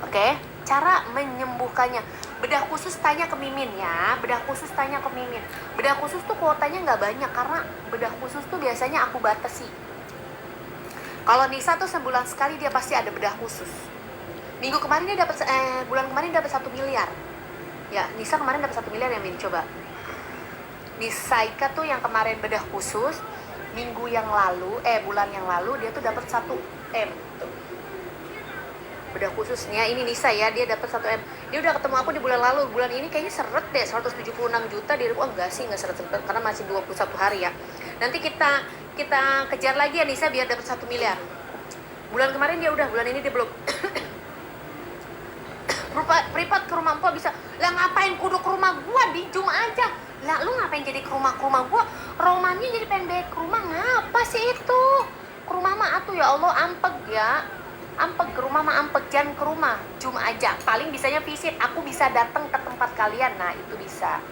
Oke, cara menyembuhkannya. Bedah khusus tanya ke Mimin ya, bedah khusus tanya ke Mimin. Bedah khusus tuh kuotanya nggak banyak, karena bedah khusus tuh biasanya aku batasi. Kalau Nisa tuh sebulan sekali dia pasti ada bedah khusus. Minggu kemarin dia dapat bulan kemarin dapat 1 miliar. Ya, Nisa kemarin dapat 1 miliar ya, Min, coba. Nisaika tuh yang kemarin bedah khusus, bulan yang lalu dia tuh dapat 1M tuh. Bedah khususnya ini Nisa ya, dia dapat 1M. Dia udah ketemu aku di bulan lalu. Bulan ini kayaknya seret deh, 176 juta dia. Enggak sih, enggak seret-seret karena masih 21 hari ya. Nanti kita kejar lagi ya Nisa biar dapat 1 miliar. Bulan kemarin dia udah, bulan ini dia belum. Privat ke rumah Mpok bisa. Lah ngapain kudu ke rumah gua, di Zoom aja. Lah lu ngapain jadi ke rumah gua? Romannya jadi pengen balik ke rumah, ngapa sih itu? Ke rumah mah atuh ya Allah, ampeg ya. Ampeg, ke rumah mah ampeg, jangan ke rumah. Zoom aja, paling bisanya visit. Aku bisa datang ke tempat kalian, nah itu bisa.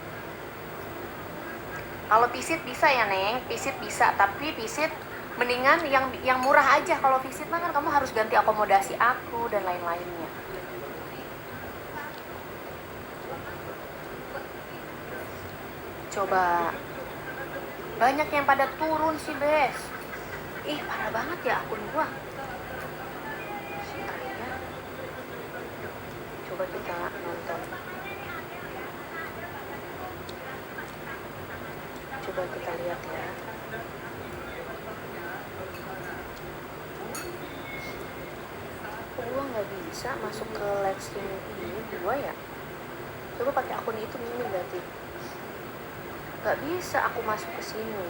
Kalau visit bisa ya Neng, visit bisa, tapi visit mendingan yang murah aja. Kalau visit mah kan kamu harus ganti akomodasi aku dan lain-lainnya. Coba, banyak yang pada turun sih, Bes. Ih, parah banget ya akun gua. Sebentar ya. Coba kita nonton. Coba kita lihat ya. Gua nggak bisa masuk ke live streaming ini gua ya. Coba pakai akun itu ini berarti. Nggak bisa aku masuk ke sini.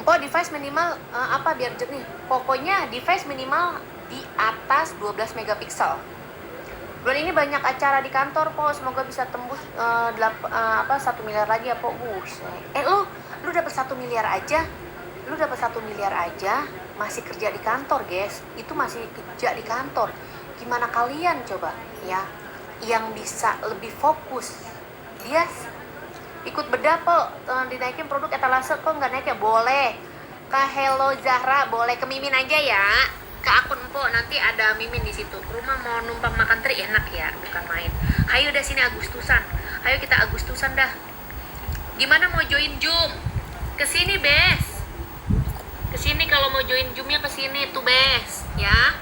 Empok device minimal biar jernih. Pokoknya device minimal di atas 12 megapiksel. Bulan ini banyak acara di kantor, Po. Semoga bisa tembus 1 miliar lagi ya, Po. Lu dapat 1 miliar aja. Lu dapat 1 miliar aja masih kerja di kantor, guys. Itu masih kerja di kantor. Gimana kalian coba ya yang bisa lebih fokus? Dia ikut bedah, Po, dinaikin produk etalase kok nggak naik ya? Boleh. Ke Hello Zahra boleh, ke Mimin aja ya. Ke akun Po, nanti ada Mimin di situ. Rumah mau numpang makan teri enak ya, bukan main. Ayo udah sini Agustusan. Ayo kita Agustusan dah. Gimana mau join Zoom? Kesini, Bes. Kesini kalau mau join Zoom-nya kesini tuh, Bes, ya.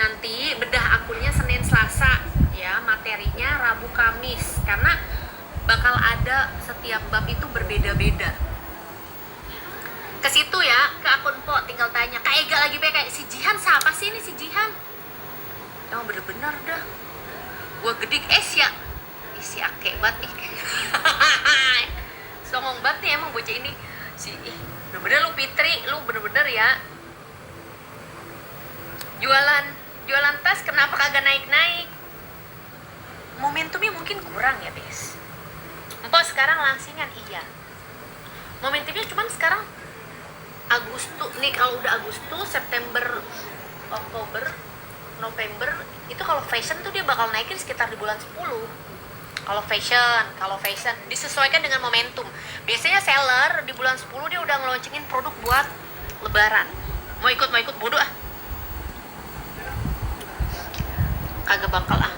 Nanti bedah akunnya Senin Selasa ya, materinya Rabu Kamis. Karena bakal ada setiap bab itu berbeda-beda. Ke situ ya, ke akun Po, tinggal tanya, Kak Ega lagi kayak si Jihan, siapa sih ini si Jihan? Emang bener-bener dah. Gua gedik ya. Si akek banget ih. Songong banget nih emang bocah ini. Bener-bener lu Fitri, lu bener-bener ya. Jualan tas kenapa kagak naik-naik? Momentumnya mungkin kurang ya, Bes. Empok sekarang langsingan, iya. Momentumnya cuman sekarang Agustus nih, kalau udah Agustus, September, Oktober, November itu kalau fashion tuh dia bakal naikin sekitar di bulan 10. Kalau fashion disesuaikan dengan momentum. Biasanya seller di bulan 10 dia udah ngeluncingin produk buat lebaran. Mau ikut bodoh ah. Kagak bakal ah.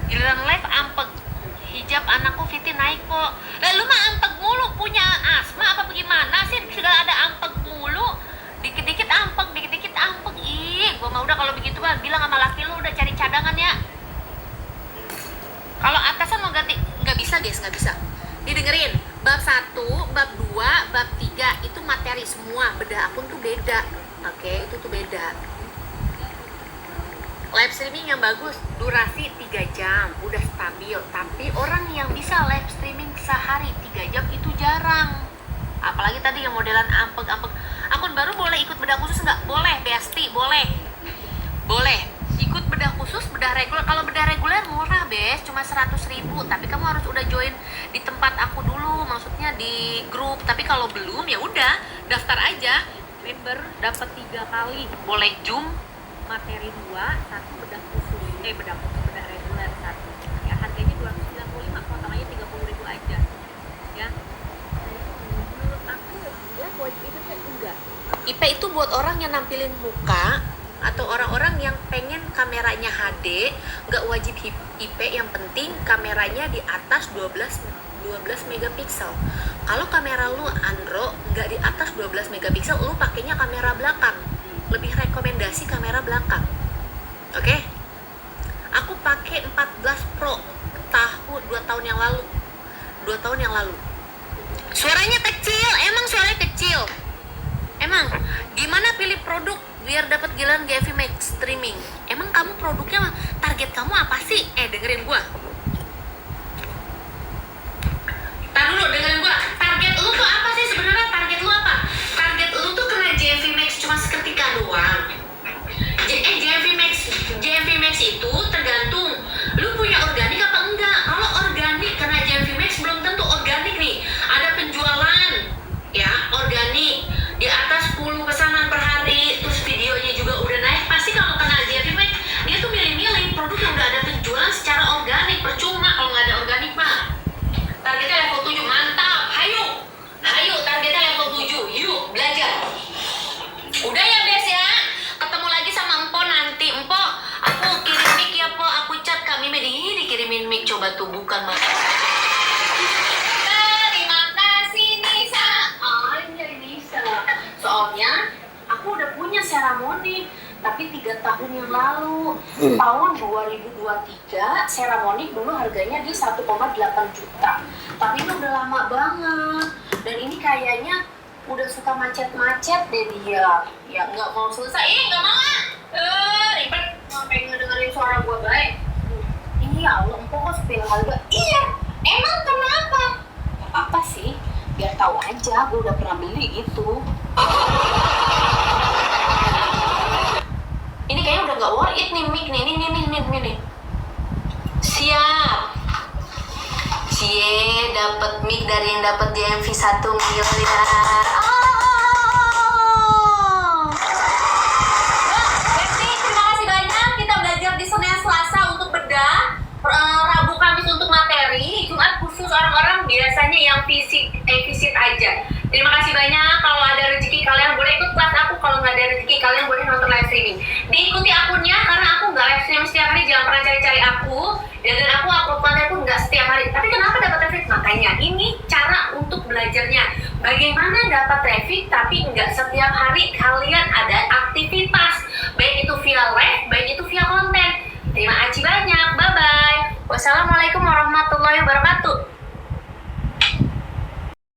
Giliran live ampeg. Hijab anakku Fiti naik kok. Lu mah ampeg mulu, punya asma apa bagaimana sih? Sudah ada ampeg mulu. Dikit-dikit ampeg. Ih, gua mah udah kalau begitu mah bilang sama laki lu udah cari cadangan ya. Kalau atasan mau ganti, nggak bisa guys, nggak bisa. Didengerin, bab 1, bab 2, bab 3 itu materi semua. Bedah akun tuh beda. Oke, itu tuh beda. Live streaming yang bagus, durasi 3 jam, udah stabil. Tapi orang yang bisa live streaming sehari 3 jam itu jarang. Apalagi tadi yang modelan ampeg. Akun baru boleh ikut bedah khusus nggak? Boleh, Besti, boleh. Ikut bedah khusus, bedah reguler. Kalau bedah reguler murah, Bes, cuma 100.000. Tapi kamu harus udah join di tempat aku dulu, maksudnya di grup. Tapi kalau belum ya udah, daftar aja. Member dapat 3 kali. Boleh Zoom materi 2, 1 bedah khusus. Bedah reguler 1. Ya, harganya 295, potongannya 30.000 aja. Ya. Menurut aku, ya wajib IP enggak. IP itu buat orang yang nampilin muka atau orang-orang yang pengen kameranya HD, nggak wajib IP, yang penting kameranya di atas 12 megapiksel. Kalau kamera lu Android nggak di atas 12 megapiksel, lu pakainya kamera belakang. Lebih rekomendasi kamera belakang. Oke? Aku pakai 14 Pro 2 tahun yang lalu. Suaranya kecil, emang suaranya kecil. Emang gimana pilih produk biar dapat giliran GV Max streaming? Emang kamu produknya target kamu apa sih? Dengerin gua. Tar dulu, dengerin gua. Target lu tuh apa sih sebenarnya? Target lu apa? Target lu tuh kena GV Max cuma seketika doang. GV Max itu tergantung lu punya organik apa enggak. Kalau organik kena GV Max belum tentu organik nih. Ada penjualan ya, organik di atas 10 pesanan per hari, terus videonya juga udah naik. Pasti kalau kena GV Max dia tuh milih-milih produk yang udah ada penjualan secara organik. Percuma kalau nggak ada organik mah. Targetnya level 7, mantap. Hayu, targetnya level 7. Yuk, belajar. Udah ya, Bes ya. Ketemu lagi sama Empo nanti. Empo, aku kirim mic ya, Po. Aku chat Kak Mimin. Ini dikirimin mic, coba tuh bukan mas. Terima kasih Nisa. Nisa. Soalnya aku udah punya Ceramonic, tapi 3 tahun yang lalu. Tahun 2023 Ceramonic dulu harganya di 1,8 juta. Tapi ini udah lama banget. Dan ini kayaknya udah suka macet-macet deh dia. Ya nggak mau selesai. Nggak mau ah. Ribet. Mau pengen dengerin suara gua baik. Iya, Allah, empok kok spill harga. Iya, emang kenapa? Apa sih? Biar tahu aja. aja, gue udah pernah beli gitu. Ini kayaknya udah nggak worth it nih mic nih, nih. Siap. Cie, dapat mic dari yang dapat DMV 1 miliar. Berarti terima kasih banyak. Kita belajar di Senin Selasa untuk bedah, Rabu Kamis untuk materi, Jumat khusus orang-orang biasanya yang visit aja. Terima kasih banyak. Kalau ada rezeki kalian boleh ikut kelas aku, kalau nggak ada rezeki kalian boleh nonton live streaming. Diikuti akunnya karena aku nggak live streaming setiap hari, jangan pernah cari-cari aku. Dan aku upload konten pun nggak setiap hari. Tapi kenapa dapat traffic? Makanya ini cara untuk belajarnya. Bagaimana dapat traffic tapi nggak setiap hari kalian ada aktivitas, baik itu via live, baik itu via konten. Terima kasih banyak. Bye bye. Wassalamualaikum warahmatullahi wabarakatuh.